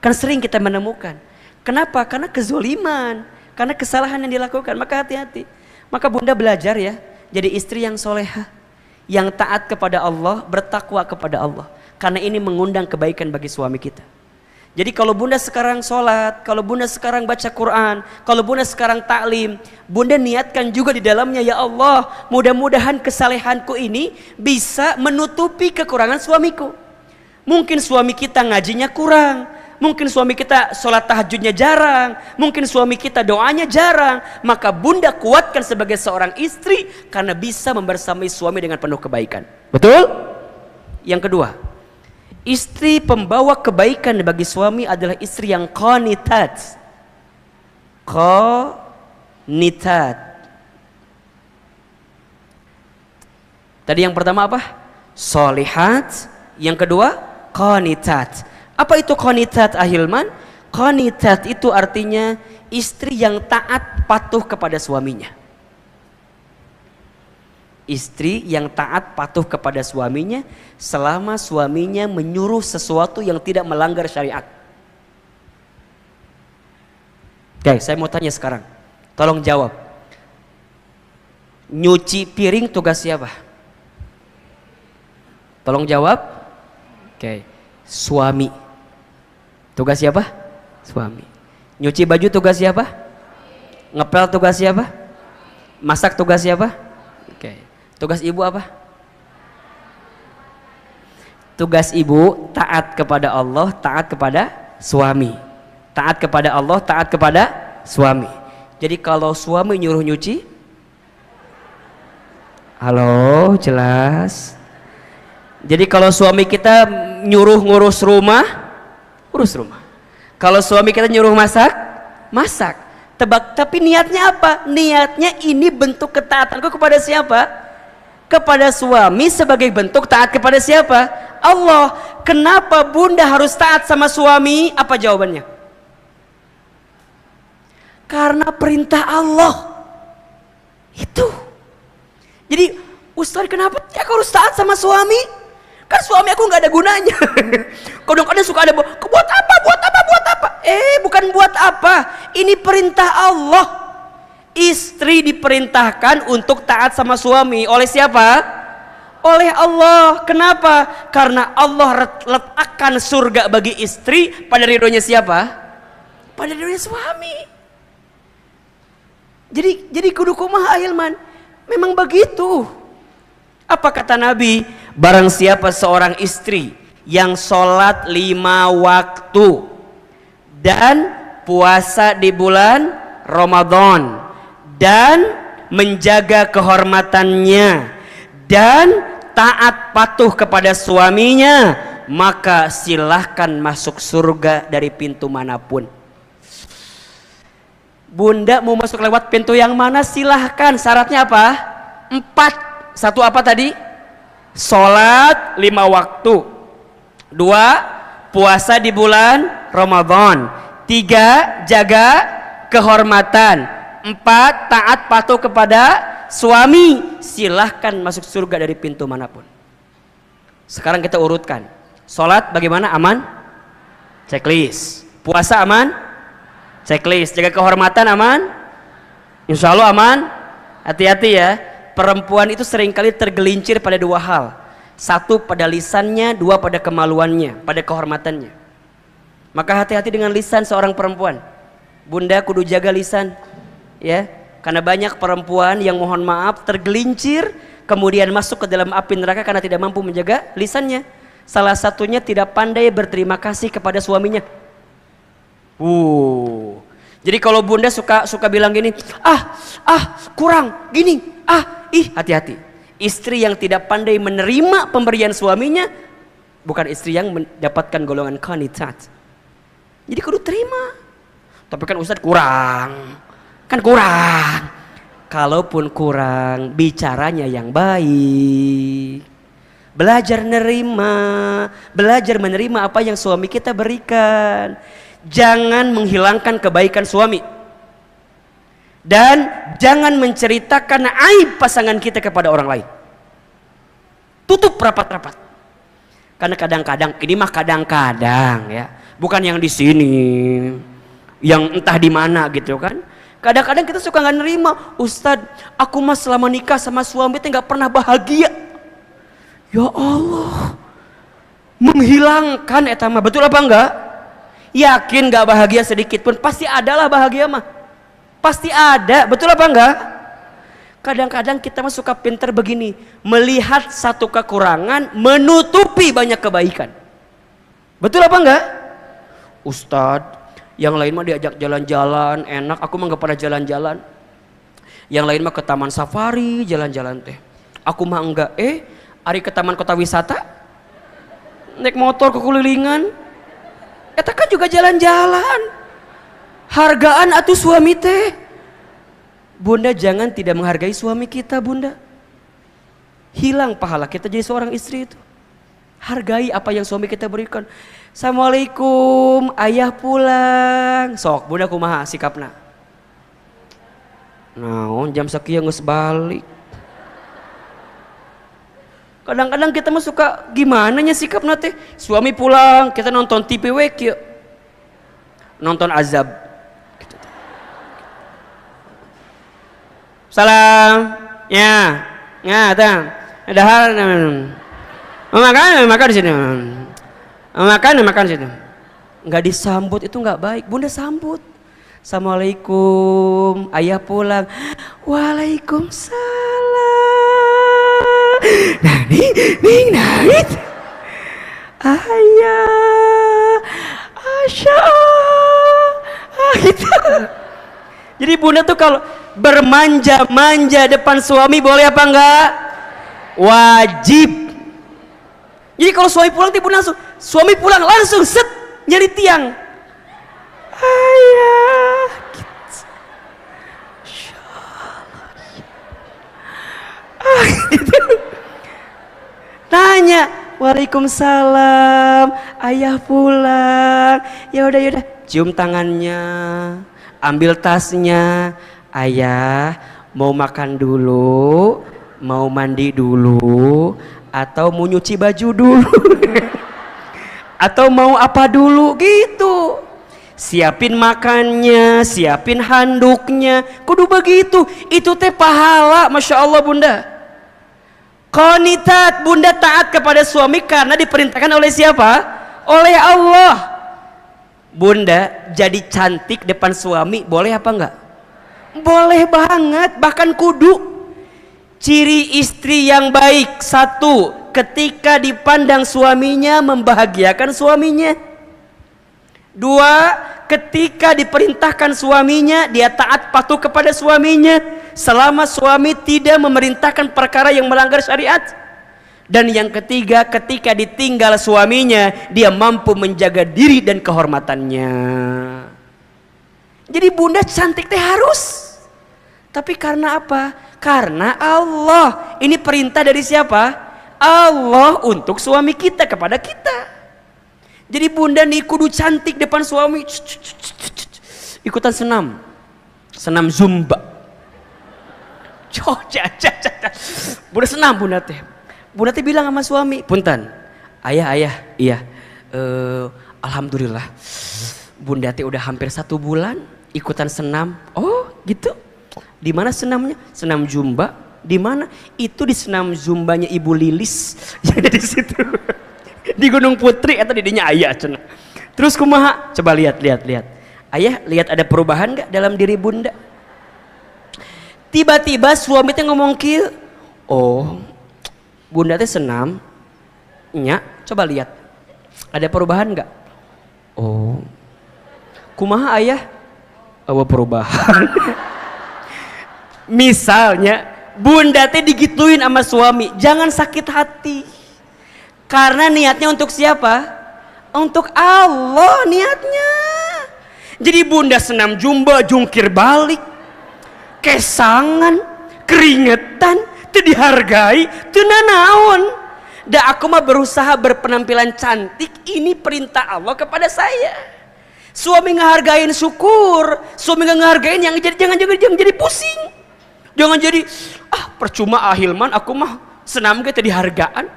Kan sering kita menemukan. Kenapa? Karena kezoliman, karena kesalahan yang dilakukan. Maka hati-hati. Maka bunda belajar ya, jadi istri yang solehah, yang taat kepada Allah, bertakwa kepada Allah. Karena ini mengundang kebaikan bagi suami kita. Jadi kalau bunda sekarang sholat, kalau bunda sekarang baca Quran, kalau bunda sekarang taklim, bunda niatkan juga di dalamnya, ya Allah, mudah-mudahan kesalehanku ini bisa menutupi kekurangan suamiku. Mungkin suami kita ngajinya kurang, mungkin suami kita sholat tahajudnya jarang, mungkin suami kita doanya jarang. Maka bunda kuatkan sebagai seorang istri karena bisa membersamai suami dengan penuh kebaikan. Betul? Yang kedua, istri pembawa kebaikan bagi suami adalah istri yang qanitat. Qanitat. Tadi yang pertama apa? Solihat. Yang kedua, qanitat. Apa itu qanitat, Ahilman? Qanitat itu artinya istri yang taat patuh kepada suaminya. Istri yang taat patuh kepada suaminya selama suaminya menyuruh sesuatu yang tidak melanggar syariat. Oke, saya mau tanya sekarang. Tolong jawab. Nyuci piring tugas siapa? Tolong jawab. Oke. Suami. Tugas siapa? Suami. Nyuci baju tugas siapa? Ngepel tugas siapa? Masak tugas siapa? Oke. Tugas ibu apa? Tugas ibu taat kepada Allah, taat kepada suami. Taat kepada Allah, taat kepada suami. Jadi kalau suami nyuruh nyuci, halo, jelas. Jadi kalau suami kita nyuruh ngurus rumah, urus rumah. Kalau suami kita nyuruh masak, masak. Tebak, tapi niatnya apa? Niatnya ini bentuk ketaatanku kepada siapa? Kepada suami sebagai bentuk taat kepada siapa? Allah. Kenapa bunda harus taat sama suami? Apa jawabannya? Karena perintah Allah. Itu. Jadi, Ustaz, kenapa aku harus taat sama suami? Kan suami aku nggak ada gunanya. Kadang-kadang suka ada buat apa? Bukan buat apa. Ini perintah Allah. Istri diperintahkan untuk taat sama suami. Oleh siapa? Oleh Allah. Kenapa? Karena Allah letakkan surga bagi istri pada ridhonya siapa? Pada ridhonya suami. Jadi kudu kumaha Ahilman. Memang begitu. Apa kata Nabi? Barang siapa seorang istri yang sholat 5 waktu dan puasa di bulan Ramadan dan menjaga kehormatannya dan taat patuh kepada suaminya, maka silahkan masuk surga dari pintu manapun. Bunda mau masuk lewat pintu yang mana? Silahkan. Syaratnya apa? 4. Satu apa tadi? Sholat 5 waktu. 2, puasa di bulan Ramadan. 3, jaga kehormatan. 4, taat patuh kepada suami. Silahkan masuk surga dari pintu manapun. Sekarang kita urutkan. Sholat bagaimana? Aman? Checklist. Puasa aman? Checklist. Jaga kehormatan aman? Insya Allah aman? Hati-hati ya. Perempuan itu seringkali tergelincir pada 2 hal. 1 pada lisannya, 2 pada kemaluannya, pada kehormatannya. Maka hati-hati dengan lisan seorang perempuan. Bunda kudu jaga lisan, ya. Karena banyak perempuan yang mohon maaf tergelincir, kemudian masuk ke dalam api neraka karena tidak mampu menjaga lisannya. Salah satunya tidak pandai berterima kasih kepada suaminya. Jadi kalau bunda suka bilang gini, kurang, gini, hati-hati. Istri yang tidak pandai menerima pemberian suaminya bukan istri yang mendapatkan golongan qanitat. Jadi kudu terima. Tapi kan Ustadz kurang. Kan kurang. Kalaupun kurang, bicaranya yang baik. Belajar menerima apa yang suami kita berikan. Jangan menghilangkan kebaikan suami. Dan jangan menceritakan aib pasangan kita kepada orang lain. Tutup rapat-rapat. Karena kadang-kadang, ini mah kadang-kadang ya, bukan yang di sini, yang entah di mana gitu kan. Kadang-kadang kita suka nggak nerima, Ustadz, aku mah selama nikah sama suami itu nggak pernah bahagia. Ya Allah, menghilangkan etama, betul apa enggak? Yakin nggak bahagia sedikit pun? Pasti adalah bahagia mah. Pasti ada, betul apa enggak? Kadang-kadang kita mah suka pinter begini, melihat satu kekurangan menutupi banyak kebaikan. Betul apa enggak? Ustadz, yang lain mah diajak jalan-jalan enak, aku mah nggak pernah jalan-jalan. Yang lain mah ke taman safari jalan-jalan teh, aku mah enggak. Ari ke taman kota wisata naik motor kekulilingan, eta kan juga jalan-jalan. Hargaan atuh suami teh. Bunda jangan tidak menghargai suami kita, bunda. Hilang pahala kita jadi seorang istri itu. Hargai apa yang suami kita berikan. Assalamualaikum, ayah pulang. Sok, bunda kumaha sikapna? Naon jam sakieu geus balik. Kadang-kadang kita mah suka gimana nya sikapna teh. Suami pulang, kita nonton TV we kieu. Nonton azab. Salam, ya, tang, ada hal, makan di sini, makan di sini, nggak disambut itu nggak baik. Bunda sambut, assalamualaikum, ayah pulang, waalaikumsalam, nangit, ayah, asya, gitu. Jadi bunda tuh kalau bermanja-manja depan suami boleh apa enggak? Wajib. Jadi kalau suami pulang tiba langsung, suami pulang langsung set nyari tiang. Ayah. Gitu. Tanya, waalaikumsalam, ayah pulang. Ya udah, cium tangannya. Ambil tasnya, ayah mau makan dulu, mau mandi dulu, atau mau nyuci baju dulu, atau mau apa dulu gitu. Siapin makannya, siapin handuknya, kudu begitu. Itu teh pahala, masya Allah bunda. Qanitat, bunda taat kepada suami karena diperintahkan oleh siapa? Oleh Allah. Bunda jadi cantik depan suami boleh apa enggak? Boleh banget, bahkan kudu. Ciri istri yang baik, 1, ketika dipandang suaminya membahagiakan suaminya. 2, ketika diperintahkan suaminya dia taat patuh kepada suaminya selama suami tidak memerintahkan perkara yang melanggar syariat. Dan yang ketiga, ketika ditinggal suaminya, dia mampu menjaga diri dan kehormatannya. Jadi bunda cantik teh harus Tapi karena apa? Karena Allah. Ini perintah dari siapa? Allah untuk suami kita, kepada kita. Jadi bunda nih kudu cantik depan suami. Ikutan senam zumba. Bunda senam bunda teh. Bunda teh bilang sama suami, punten, ayah, iya, alhamdulillah, bunda teh udah hampir 1 bulan ikutan senam. Oh gitu. Di mana senamnya? Senam zumba. Di mana? Itu di senam zumbanya Ibu Lilis yang ada di situ. Di Gunung Putri atau di dinya ayah cenah. Terus kumaha? Coba lihat. Ayah lihat ada perubahan nggak dalam diri bunda? Tiba-tiba suami teh ngomong kieu, oh bunda teh senam, nya coba lihat ada perubahan nggak? Oh kumaha ayah? Awa perubahan. Misalnya bunda teh digituin sama suami, jangan sakit hati. Karena niatnya untuk siapa? Untuk Allah niatnya. Jadi bunda senam zumba, jungkir balik, kesangan, keringetan, teu dihargai, teu nanaon. Da aku mah berusaha berpenampilan cantik, ini perintah Allah kepada saya. Suami ngehargain syukur, suami ngehargain yang jangan jadi pusing. Jangan jadi percuma Hilman aku mah senam ge teu dihargaan.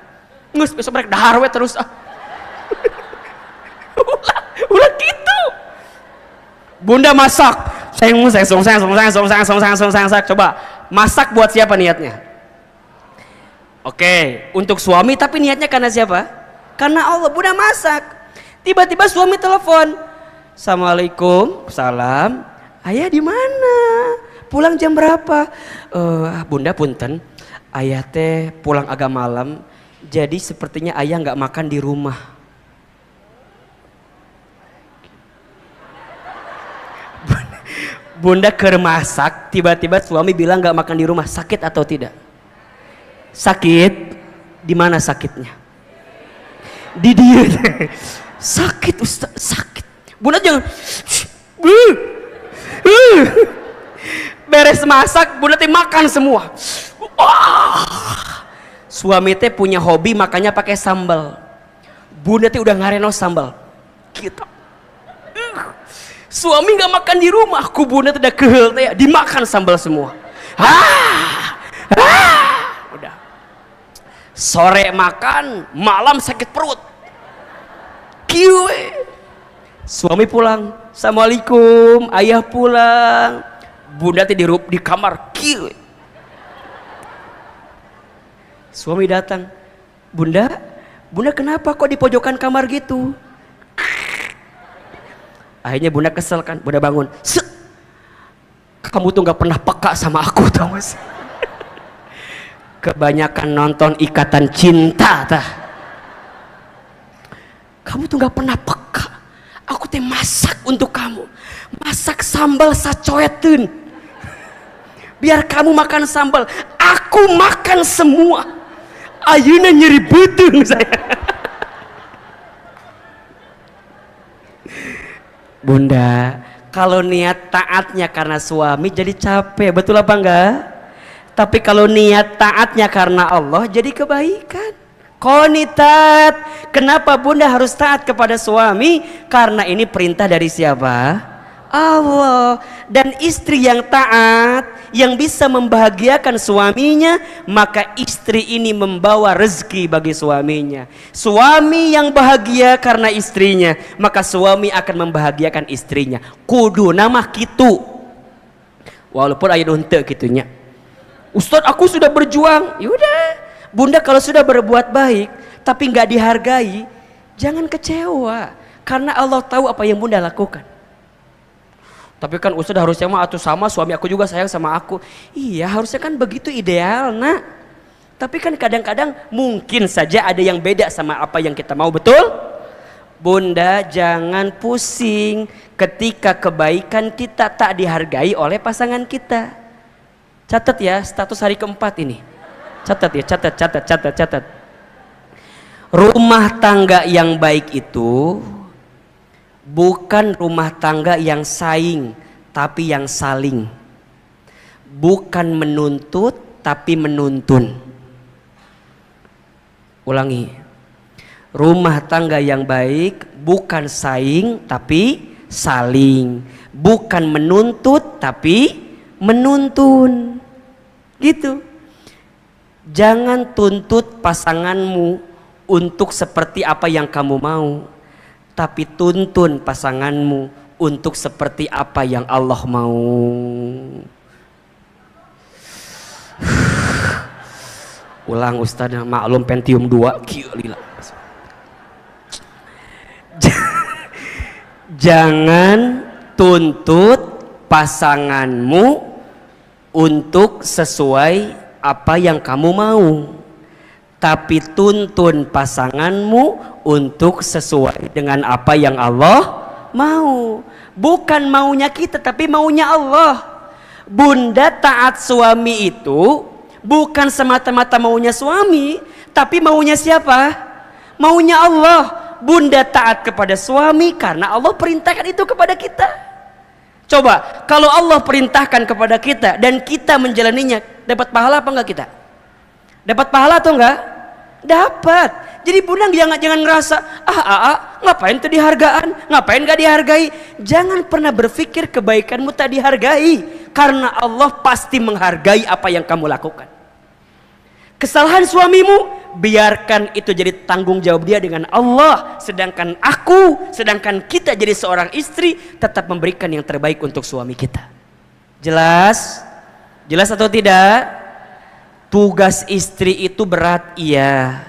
Geus besok mereka dahar we terus ulah gitu. Bunda masak, coba masak buat siapa niatnya? Oke, untuk suami, tapi niatnya karena siapa? Karena Allah. Bunda masak, tiba-tiba suami telepon, assalamualaikum, salam, ayah di mana? Pulang jam berapa? Bunda punten, ayah teh pulang agak malam, jadi sepertinya ayah nggak makan di rumah. Bunda keur masak, tiba-tiba suami bilang nggak makan di rumah. Sakit atau tidak? Sakit. Di mana sakitnya? Di dia. Sakit Ustaz, sakit. Bunda jangan. Beres masak, bunda teh makan semua. Suami teh punya hobi makannya pakai sambal. Bunda teh udah ngareno sambal. Kita. Suami nggak makan di rumah, ku bunda teh udah kehel teh dimakan sambal semua. Udah. Sore makan, malam sakit perut. Kiwe. Suami pulang, assalamualaikum, ayah pulang. Bunda teh di kamar kieu. Suami datang, bunda kenapa kok di pojokan kamar gitu? Akhirnya bunda kesel kan, bunda bangun. Kamu tuh nggak pernah peka sama aku, tau gak sih? Kebanyakan nonton Ikatan Cinta tah. Kamu tuh nggak pernah peka. Aku teh masak untuk kamu, masak sambal sacoeteun. Biar kamu makan sambal, aku makan semua. Ayeuna nyeri beuteung saya. Bunda, kalau niat taatnya karena suami jadi capek, betul apa enggak? Tapi kalau niat taatnya karena Allah jadi kebaikan. Qanitat. Kenapa bunda harus taat kepada suami? Karena ini perintah dari siapa? Allah. Dan istri yang taat, yang bisa membahagiakan suaminya, maka istri ini membawa rezeki bagi suaminya. Suami yang bahagia karena istrinya, maka suami akan membahagiakan istrinya. Kudu nama kitu. Walaupun aya henteu kitunya. Ustaz, aku sudah berjuang. Yaudah, bunda kalau sudah berbuat baik tapi nggak dihargai, jangan kecewa, karena Allah tahu apa yang bunda lakukan. Tapi kan Ustaz harusnya mah atuh sama suami aku juga sayang sama aku. Iya, harusnya kan begitu ideal, nak. Tapi kan kadang-kadang mungkin saja ada yang beda sama apa yang kita mau, betul? Bunda jangan pusing ketika kebaikan kita tak dihargai oleh pasangan kita. Catat ya, status hari keempat ini. Catat ya, catat. Rumah tangga yang baik itu bukan rumah tangga yang saing, tapi yang saling. bukan menuntut tapi menuntun. Ulangi, rumah tangga yang baik bukan saing tapi saling, bukan menuntut tapi menuntun, gitu. Jangan tuntut pasanganmu untuk seperti apa yang kamu mau, tapi tuntun pasanganmu untuk seperti apa yang Allah mau. Ulang Ustaz, maklum Pentium 2 gila. Jangan tuntut pasanganmu untuk sesuai apa yang kamu mau, tapi tuntun pasanganmu untuk sesuai dengan apa yang Allah mau. Bukan maunya kita tapi maunya Allah. Bunda taat suami itu bukan semata-mata maunya suami, tapi maunya siapa? Maunya Allah. Bunda taat kepada suami karena Allah perintahkan itu kepada kita. Coba, kalau Allah perintahkan kepada kita dan kita menjalaninya, dapat pahala apa enggak kita? Dapat pahala atau enggak? Dapat. Jadi bunda jangan ngerasa, ngapain tuh dihargaan, ngapain gak dihargai. Jangan pernah berpikir kebaikanmu tak dihargai, karena Allah pasti menghargai apa yang kamu lakukan. Kesalahan suamimu, biarkan itu jadi tanggung jawab dia dengan Allah. Sedangkan kita jadi seorang istri, tetap memberikan yang terbaik untuk suami kita. Jelas? Jelas atau tidak? Tugas istri itu berat, iya.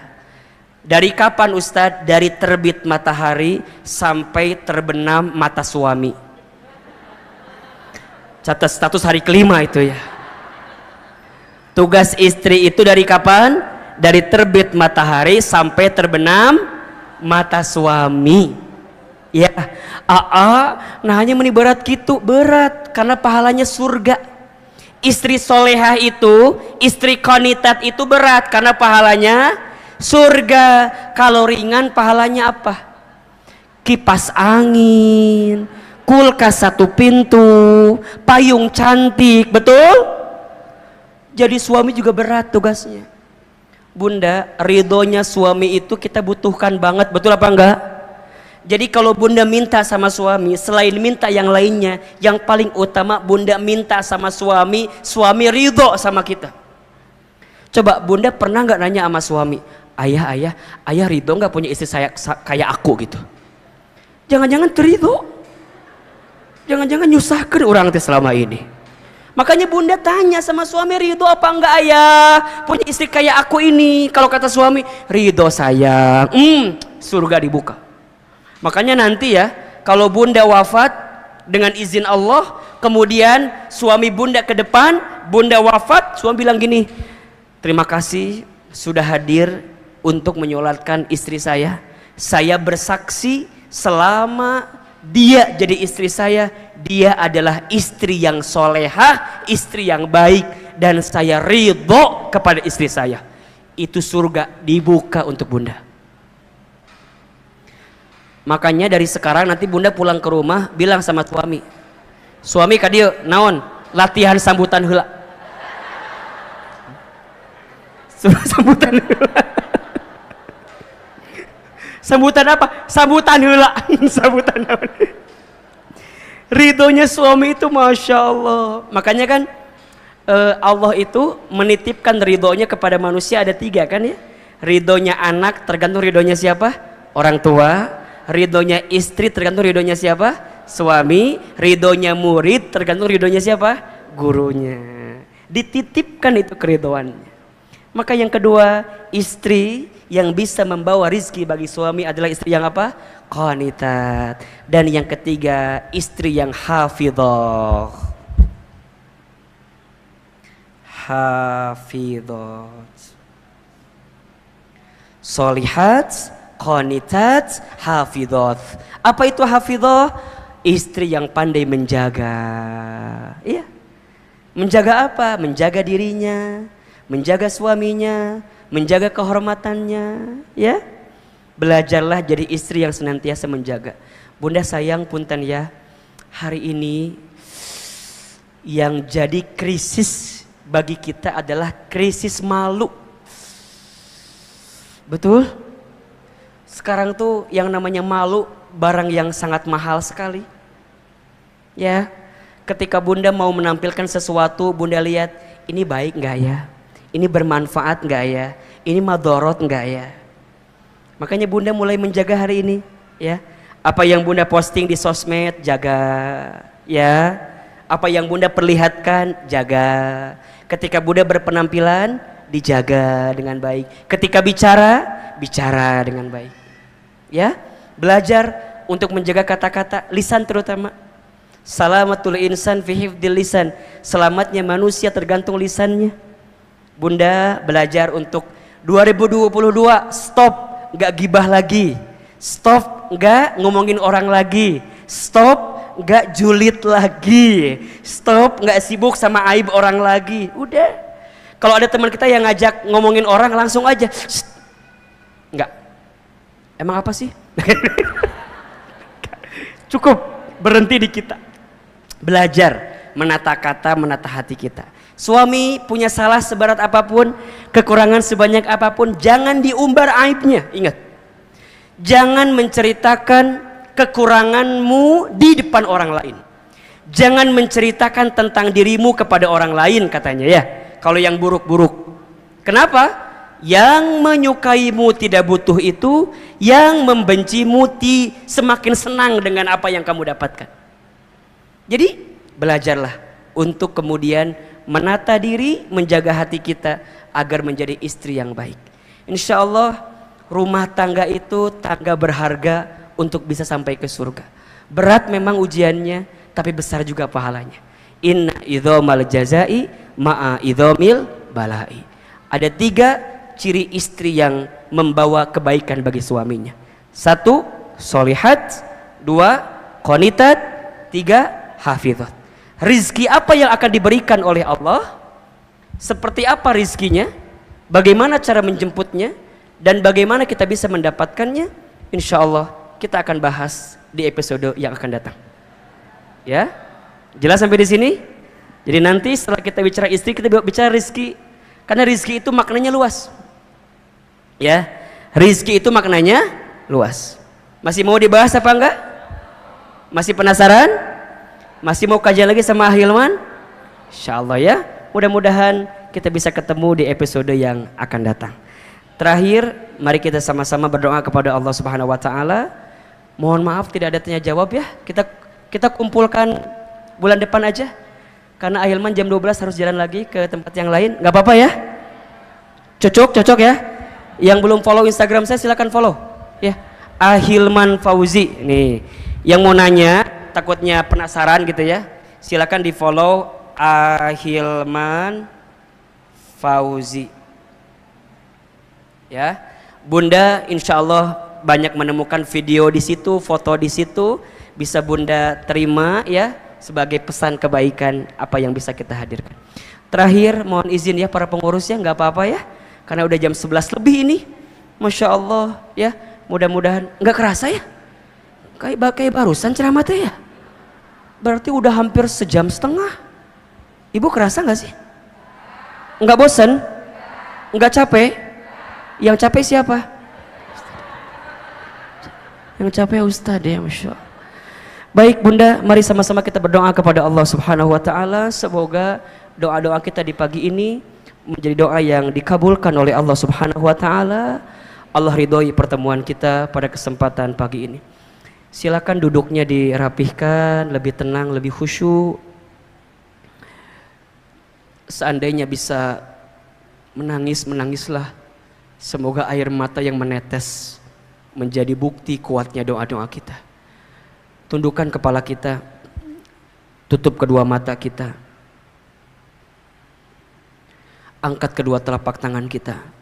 Dari kapan Ustadz? Dari terbit matahari sampai terbenam mata suami. Catat status hari kelima itu ya. Tugas istri itu dari kapan? Dari terbit matahari sampai terbenam mata suami. Ya, nah hanya meni berat gitu, berat karena pahalanya surga. Istri solehah itu, istri qanitat itu berat karena pahalanya surga. Kalau ringan pahalanya apa? Kipas angin, kulkas 1 pintu, payung cantik, betul? Jadi suami juga berat tugasnya. Bunda, ridhonya suami itu kita butuhkan banget, betul apa enggak? Jadi kalau bunda minta sama suami, selain minta yang lainnya, yang paling utama bunda minta sama suami, suami ridho sama kita. Coba bunda pernah nggak nanya sama suami, ayah ridho nggak punya istri saya kayak aku gitu? Jangan-jangan terido, jangan-jangan nyusahkan orang teh selama ini. Makanya bunda tanya sama suami, ridho apa enggak ayah punya istri kayak aku ini? Kalau kata suami, ridho sayang, surga dibuka. Makanya nanti ya, kalau bunda wafat dengan izin Allah, kemudian suami bunda ke depan, bunda wafat, suami bilang gini, terima kasih sudah hadir untuk menyolatkan istri saya. Saya bersaksi selama dia jadi istri saya, dia adalah istri yang solehah, istri yang baik, dan saya ridho kepada istri saya. Itu surga dibuka untuk bunda. Makanya dari sekarang nanti bunda pulang ke rumah bilang sama suami, suami kadieu naon latihan sambutan heula. Sambutan heula. Sambutan apa? Sambutan heula. Sambutan naon? Ridhonya suami itu masya Allah. Makanya kan Allah itu menitipkan ridhonya kepada manusia ada 3 kan ya. Ridhonya anak tergantung ridhonya siapa? Orang tua. Ridhonya istri tergantung ridhonya siapa? Suami. Ridhonya murid tergantung ridhonya siapa? Gurunya. Dititipkan itu keridhoannya. Maka yang kedua, istri yang bisa membawa rizki bagi suami adalah istri yang apa? Qanitat. Dan yang ketiga, istri yang hafidhah. Hafidhah. Solihat, qanitat, hafidhah. Apa itu hafidhah? Istri yang pandai menjaga. Iya. Menjaga apa? Menjaga dirinya, menjaga suaminya, menjaga kehormatannya, ya. Belajarlah jadi istri yang senantiasa menjaga. Bunda sayang punten ya, hari ini Yang jadi krisis bagi kita adalah krisis malu. Betul? Sekarang tuh yang namanya malu barang yang sangat mahal sekali. Ya, ketika bunda mau menampilkan sesuatu, bunda lihat ini baik nggak ya? Ini bermanfaat nggak ya? Ini madorot nggak ya? Makanya bunda mulai menjaga hari ini. Ya, apa yang bunda posting di sosmed jaga. Ya, apa yang bunda perlihatkan jaga. Ketika bunda berpenampilan dijaga dengan baik. Ketika bicara dengan baik. Ya, belajar untuk menjaga kata-kata, lisan terutama. Salamatul insan fi hifdzil lisan. Selamatnya manusia tergantung lisannya. Bunda belajar untuk 2022 stop nggak gibah lagi. Stop nggak ngomongin orang lagi. Stop nggak julid lagi. Stop nggak sibuk sama aib orang lagi. Udah. Kalau ada teman kita yang ngajak ngomongin orang langsung aja. Nggak. Emang apa sih? Cukup berhenti di kita. Belajar menata kata, menata hati kita. Suami punya salah seberat apapun, kekurangan sebanyak apapun, jangan diumbar aibnya. Ingat, jangan menceritakan kekuranganmu di depan orang lain. Jangan menceritakan tentang dirimu kepada orang lain katanya ya. Kalau yang buruk-buruk. Kenapa? Yang menyukaimu tidak butuh itu, yang membencimu semakin senang dengan apa yang kamu dapatkan. Jadi belajarlah untuk kemudian menata diri, menjaga hati kita agar menjadi istri yang baik. Insya Allah rumah tangga itu tangga berharga untuk bisa sampai ke surga. Berat memang ujiannya, tapi besar juga pahalanya. Inna idhomal jazai ma'a idhomil balai. Ada 3 ciri istri yang membawa kebaikan bagi suaminya. 1, solihat. 2, qonitat. 3, hafidhat. Rizki apa yang akan diberikan oleh Allah, seperti apa rizkinya, bagaimana cara menjemputnya, dan bagaimana kita bisa mendapatkannya, insya Allah kita akan bahas di episode yang akan datang. Ya, jelas sampai di sini? Jadi nanti setelah kita bicara istri, kita bicara rizki, karena rizki itu maknanya luas. Ya, rizki itu maknanya luas. Masih mau dibahas apa enggak? Masih penasaran? Masih mau kajian lagi sama Hilman? Insya Allah ya. Mudah-mudahan kita bisa ketemu di episode yang akan datang. Terakhir, mari kita sama-sama berdoa kepada Allah Subhanahu wa taala. Mohon maaf tidak ada tanya jawab ya. Kita kumpulkan bulan depan aja. Karena Ahilman jam 12 harus jalan lagi ke tempat yang lain. Nggak apa-apa ya? Cocok ya? Yang belum follow Instagram saya silakan follow ya. Ahilman Fauzi nih. Yang mau nanya takutnya penasaran gitu ya, silakan di follow Ahilman Fauzi ya. Bunda insya Allah banyak menemukan video di situ, foto di situ, bisa bunda terima ya sebagai pesan kebaikan apa yang bisa kita hadirkan. Terakhir mohon izin ya para pengurusnya, nggak apa-apa ya, karena udah jam 11 lebih ini, masya Allah ya. Mudah-mudahan nggak kerasa ya, kayak barusan ceramah teh ya. Berarti udah hampir sejam setengah. Ibu kerasa nggak sih? Nggak bosan? Nggak capek? Yang capek siapa? Yang capek Ustadz ya, masya Allah. Baik bunda, mari sama-sama kita berdoa kepada Allah Subhanahu wa taala. Semoga doa-doa kita di pagi ini menjadi doa yang dikabulkan oleh Allah Subhanahu wa taala. Allah ridhoi pertemuan kita pada kesempatan pagi ini. Silakan duduknya dirapihkan, lebih tenang, lebih khusyuk. Seandainya bisa menangis, menangislah. Semoga air mata yang menetes menjadi bukti kuatnya doa-doa kita. Tundukkan kepala kita, tutup kedua mata kita, angkat kedua telapak tangan kita.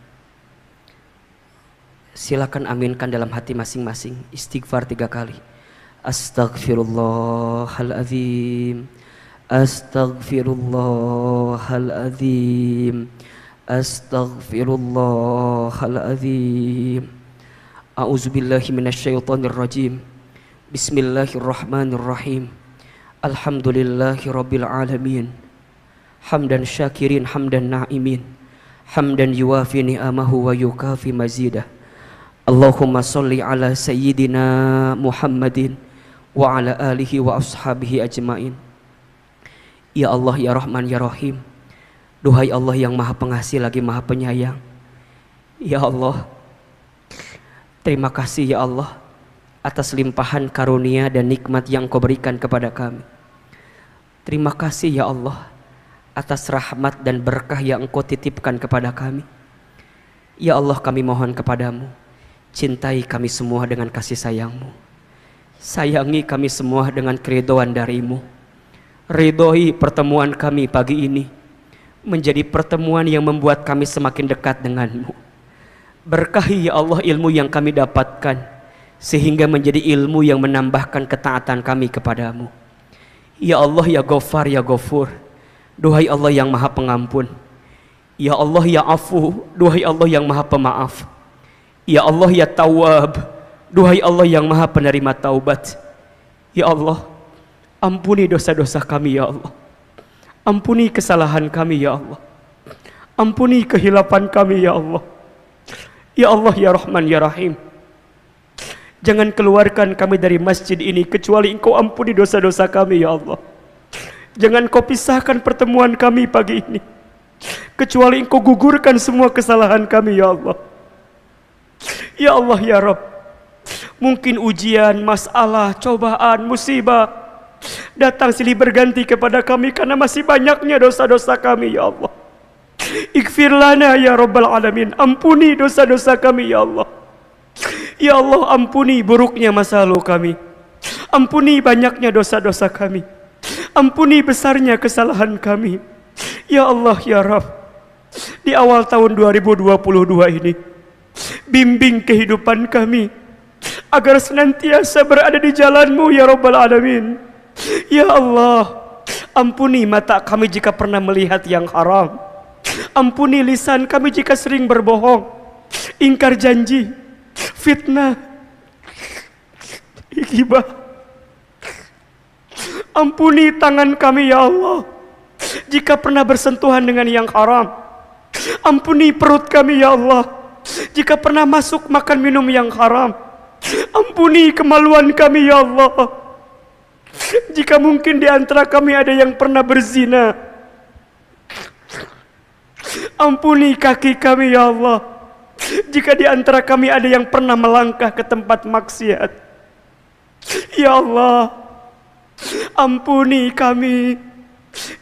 Silakan aminkan dalam hati masing-masing. Istighfar 3 kali. Astaghfirullahaladzim, astaghfirullahaladzim, astaghfirullahaladzim. A'udzubillahi minasyaitonirrajim. Bismillahirrahmanirrahim. Alhamdulillahi rabbil alamin. Hamdan syakirin, hamdan na'imin, hamdan yuwafi ni'amahu wa yukafi mazidah. Allahumma salli ala sayyidina Muhammadin wa ala alihi wa ashabihi ajmain. Ya Allah, ya Rahman, ya Rahim. Duhai Allah yang maha pengasih lagi maha penyayang. Ya Allah, terima kasih ya Allah atas limpahan karunia dan nikmat yang Kau berikan kepada kami. Terima kasih ya Allah atas rahmat dan berkah yang Engkau titipkan kepada kami. Ya Allah, kami mohon kepadamu, cintai kami semua dengan kasih sayang-Mu. Sayangi kami semua dengan keridhaan dari-Mu. Ridhoi pertemuan kami pagi ini menjadi pertemuan yang membuat kami semakin dekat dengan-Mu. Berkahi ya Allah ilmu yang kami dapatkan, sehingga menjadi ilmu yang menambahkan ketaatan kami kepadamu. Ya Allah, ya Ghafar, ya Ghafur, duhai Allah yang maha pengampun. Ya Allah, ya Afu, duhai Allah yang maha pemaaf. Ya Allah, ya Tawwab, duhai Allah yang maha penerima taubat. Ya Allah, ampuni dosa-dosa kami ya Allah. Ampuni kesalahan kami ya Allah. Ampuni kehilapan kami ya Allah. Ya Allah, ya Rahman, ya Rahim, jangan keluarkan kami dari masjid ini kecuali Engkau ampuni dosa-dosa kami ya Allah. Jangan Kau pisahkan pertemuan kami pagi ini kecuali Engkau gugurkan semua kesalahan kami ya Allah. Ya Allah, ya Rabb, mungkin ujian, masalah, cobaan, musibah datang silih berganti kepada kami karena masih banyaknya dosa-dosa kami ya Allah. Ighfir lana ya Rabbal Alamin, ampuni dosa-dosa kami ya Allah. Ya Allah, ampuni buruknya masa lalu kami, ampuni banyaknya dosa-dosa kami, ampuni besarnya kesalahan kami. Ya Allah, ya Rabb, di awal tahun 2022 ini bimbing kehidupan kami agar senantiasa berada di jalan-Mu ya Rabbal Alamin. Ya Allah, ampuni mata kami jika pernah melihat yang haram. Ampuni lisan kami jika sering berbohong, ingkar janji, fitnah, ghibah. Ampuni tangan kami ya Allah jika pernah bersentuhan dengan yang haram. Ampuni perut kami ya Allah jika pernah masuk makan minum yang haram. Ampuni kemaluan kami ya Allah jika mungkin di antara kami ada yang pernah berzina. Ampuni kaki kami ya Allah jika di antara kami ada yang pernah melangkah ke tempat maksiat. Ya Allah, ampuni kami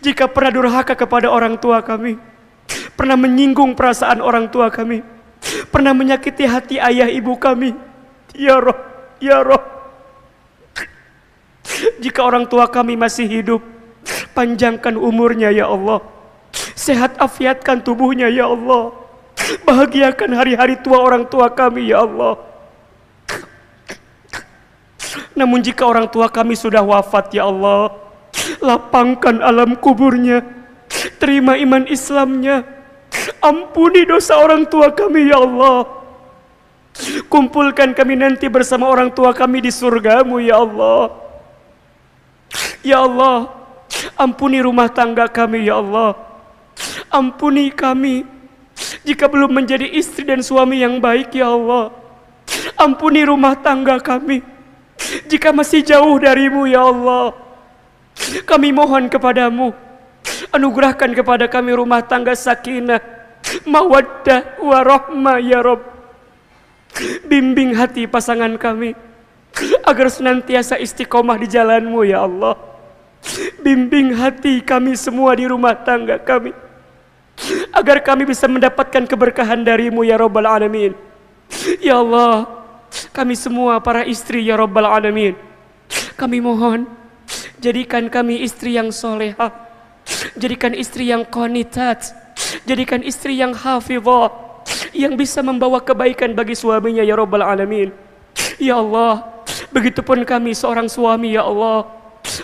jika pernah durhaka kepada orang tua kami, pernah menyinggung perasaan orang tua kami, pernah menyakiti hati ayah ibu kami. Ya Roh, ya Roh, jika orang tua kami masih hidup, panjangkan umurnya ya Allah, sehat afiatkan tubuhnya ya Allah, bahagiakan hari-hari tua orang tua kami ya Allah. Namun jika orang tua kami sudah wafat ya Allah, lapangkan alam kuburnya, terima iman Islamnya, ampuni dosa orang tua kami ya Allah. Kumpulkan kami nanti bersama orang tua kami di surga-Mu ya Allah. Ya Allah, ampuni rumah tangga kami ya Allah. Ampuni kami jika belum menjadi istri dan suami yang baik ya Allah. Ampuni rumah tangga kami jika masih jauh dari-Mu ya Allah. Kami mohon kepadamu, anugerahkan kepada kami rumah tangga sakinah, mawaddah, warahmah ya Rabb. Bimbing hati pasangan kami agar senantiasa istiqomah di jalan-Mu ya Allah. Bimbing hati kami semua di rumah tangga kami agar kami bisa mendapatkan keberkahan dari-Mu ya Rabbal Alamin. Ya Allah, kami semua para istri ya Rabbal Alamin, kami mohon jadikan kami istri yang solehah, jadikan istri yang qanitat, jadikan istri yang hafizah, yang bisa membawa kebaikan bagi suaminya ya Rabbal Alamin. Ya Allah, begitupun kami seorang suami ya Allah,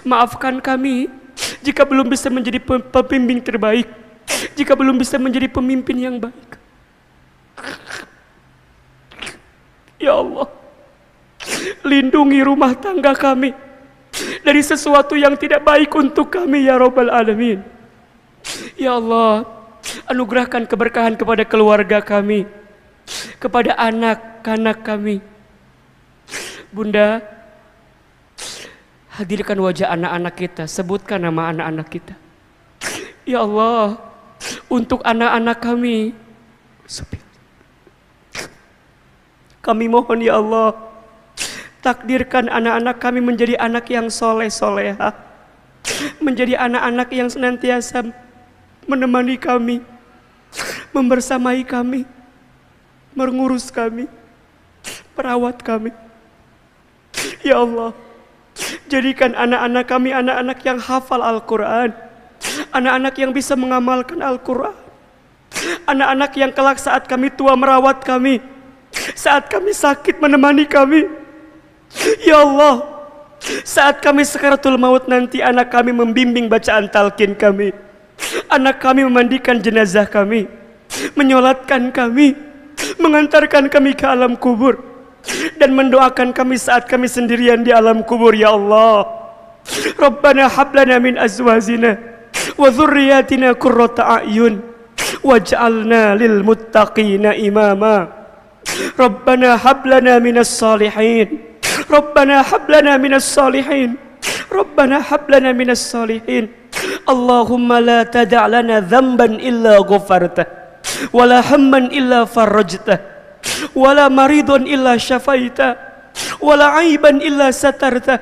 maafkan kami jika belum bisa menjadi pembimbing terbaik, jika belum bisa menjadi pemimpin yang baik. Ya Allah, lindungi rumah tangga kami dari sesuatu yang tidak baik untuk kami ya Rabbal Alamin. Ya Allah, anugerahkan keberkahan kepada keluarga kami, kepada anak-anak kami. Bunda, hadirkan wajah anak-anak kita, sebutkan nama anak-anak kita. Ya Allah, untuk anak-anak kami mohon ya Allah, takdirkan anak-anak kami menjadi anak yang soleh-soleha, menjadi anak-anak yang senantiasa menemani kami, membersamai kami, mengurus kami, merawat kami. Ya Allah, jadikan anak-anak kami anak-anak yang hafal Al-Quran, anak-anak yang bisa mengamalkan Al-Quran, anak-anak yang kelak saat kami tua merawat kami, saat kami sakit menemani kami. Ya Allah, saat kami sakaratul maut nanti anak kami membimbing bacaan talqin kami, anak kami memandikan jenazah kami, menyolatkan kami, mengantarkan kami ke alam kubur, dan mendoakan kami saat kami sendirian di alam kubur. Ya Allah, Rabbana hablana min azwajina wa dzurriyyatina qurrata a'yun waj'alna lil muttaqina imama. Rabbana hablana minas salihin, Rabbana hablana minas salihin, Rabbana hablana minas salihin. Allahumma la tada' lana dhanban illa ghafartah, wala hamman illa farajtah, wala maridun illa syafaitah, wala aiban illa satartah,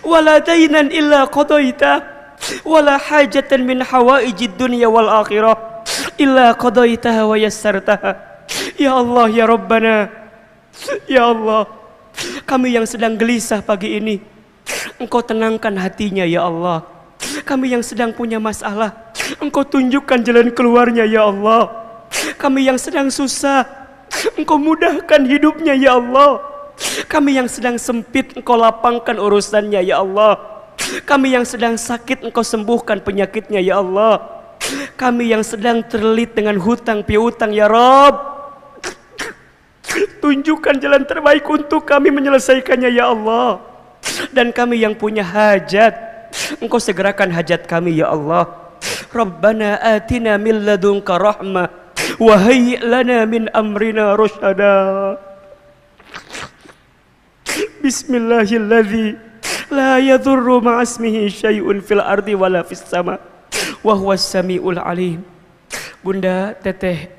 wala dainan illa qadaitah, wala hajatan min hawaijid dunya wal akhirah illa qadaitaha wa yassartaha. Ya Allah, ya Rabbana, ya Allah, kami yang sedang gelisah pagi ini, Engkau tenangkan hatinya ya Allah. Kami yang sedang punya masalah, Engkau tunjukkan jalan keluarnya ya Allah. Kami yang sedang susah, Engkau mudahkan hidupnya ya Allah. Kami yang sedang sempit, Engkau lapangkan urusannya ya Allah. Kami yang sedang sakit, Engkau sembuhkan penyakitnya ya Allah. Kami yang sedang terlilit dengan hutang piutang ya Rabb, tunjukkan jalan terbaik untuk kami menyelesaikannya ya Allah. Dan kami yang punya hajat, Engkau segerakan hajat kami ya Allah. Rabbana atina min ladunka rahmah wa hayyi' lana min amrina rusyada. Bismillahilladzi la yadurru ma'asmihi syai'un fil ardi wala fis sama wa huwas samiul alim. Bunda, teteh,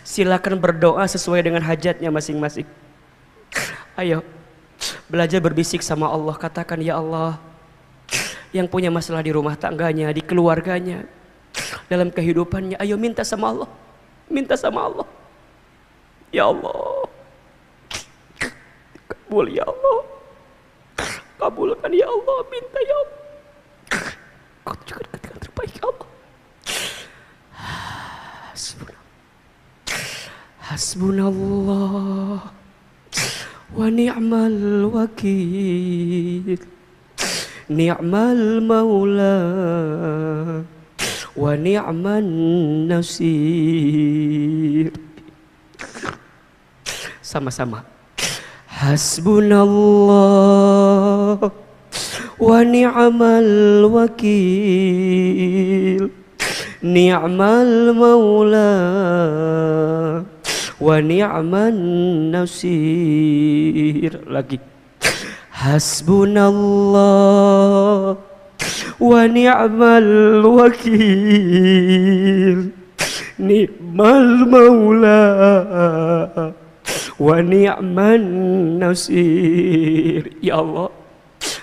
silakan berdoa sesuai dengan hajatnya masing-masing. Ayo, belajar berbisik sama Allah. Katakan, ya Allah, yang punya masalah di rumah tangganya, di keluarganya, dalam kehidupannya, ayo minta sama Allah. Minta sama Allah. Ya Allah, kabul ya Allah, kabulkan ya Allah. Minta ya Allah, kau juga dengan terbaik ya Allah. Hasbunallah wa ni'mal wakil, ni'mal maula wa ni'man nasir. Sama-sama. Hasbunallah wa ni'mal wakil, ni'mal maula wa ni'man nasir. Lagi. Hasbunallah wa ni'mal wakil, ni'mal maula wa ni'man nasir. Ya Allah,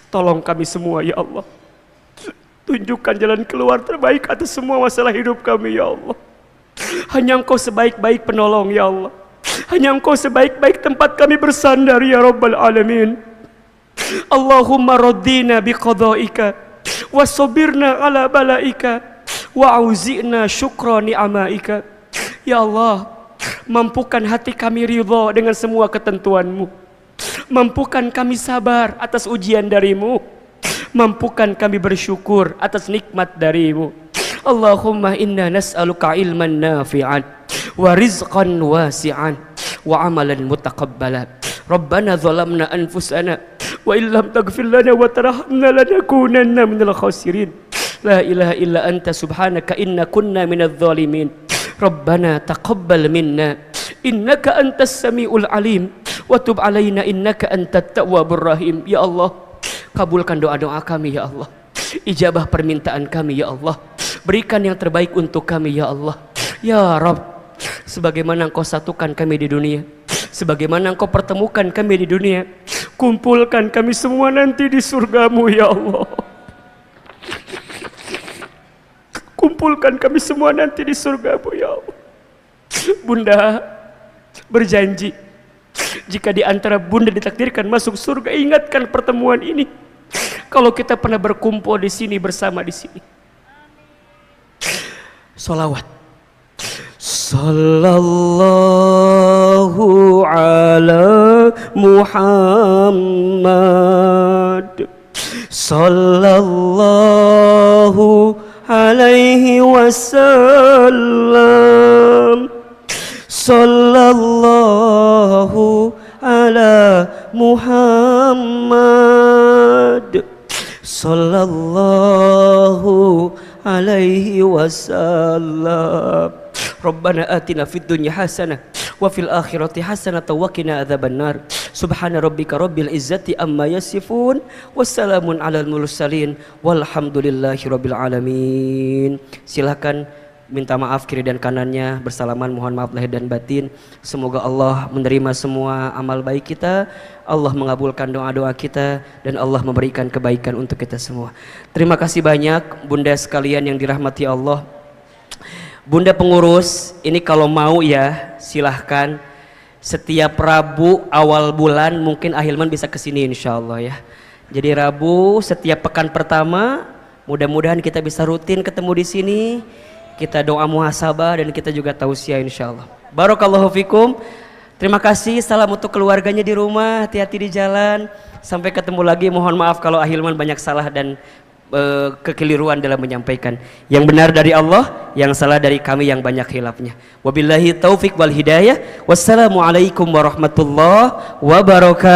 tolong kami semua ya Allah. Tunjukkan jalan keluar terbaik atas semua masalah hidup kami ya Allah. Hanya Engkau sebaik-baik penolong ya Allah. Hanya Engkau sebaik-baik tempat kami bersandar ya Rabbal Alamin. Allahumma raddina biqada'ika wa sabirna ala bala'ika wa auzi'na syukra ni'amaika. Ya Allah, mampukan hati kami ridha dengan semua ketentuan-Mu. Mampukan kami sabar atas ujian dari-Mu. Mampukan kami bersyukur atas nikmat dari-Mu. Allahumma inna nas'aluka ilman nafi'an wa rizqan wasi'an wa amalan mutaqabbalan. Rabbana zalamna anfusana wa wa illam taghfir lana wa tarhamna lanakunanna minal khasirin. La ilaha illa anta subhanaka inna kunna minadh dhalimin. Rabbana taqabbal minna innaka antas samiul alim wa tub alaina innaka antat tawwabur rahim. Ya Allah, kabulkan doa-doa kami ya Allah. Ijabah permintaan kami ya Allah. Berikan yang terbaik untuk kami ya Allah. Ya Rabb, sebagaimana Engkau satukan kami di dunia, sebagaimana Engkau pertemukan kami di dunia, kumpulkan kami semua nanti di surgamu ya Allah. Kumpulkan kami semua nanti di surgamu ya Allah. Bunda berjanji, jika di antara bunda ditakdirkan masuk surga, ingatkan pertemuan ini. Kalau kita pernah berkumpul di sini bersama di sini. Salawat. Sallallahu ala Muhammad. Sallallahu alaihi wasallam. Sallallahu ala Muhammad. Sallallahu alaihi wasallam. Rabbana atina fid dunya hasanah wa fil akhirati hasanah wa qina adzabannar. Subhana rabbika rabbil izzati amma yasifun wassalamun alal mursalin walhamdulillahi rabbil alamin. Silakan minta maaf kiri dan kanannya, bersalaman, mohon maaf lahir dan batin. Semoga Allah menerima semua amal baik kita, Allah mengabulkan doa-doa kita, dan Allah memberikan kebaikan untuk kita semua. Terima kasih banyak bunda sekalian yang dirahmati Allah. Bunda pengurus, ini kalau mau ya silahkan setiap Rabu awal bulan mungkin Ahilman bisa kesini insya Allah ya. Jadi Rabu setiap pekan pertama, mudah-mudahan kita bisa rutin ketemu di sini. Kita doa muhasabah dan kita juga tausiah insya Allah. Barakallahu fikum. Terima kasih. Salam untuk keluarganya di rumah. Hati-hati di jalan. Sampai ketemu lagi. Mohon maaf kalau Ahilman banyak salah dan kekeliruan dalam menyampaikan. Yang benar dari Allah, yang salah dari kami yang banyak khilafnya. Wabillahi taufik wal hidayah. Wassalamualaikum warahmatullahi wabarakatuh.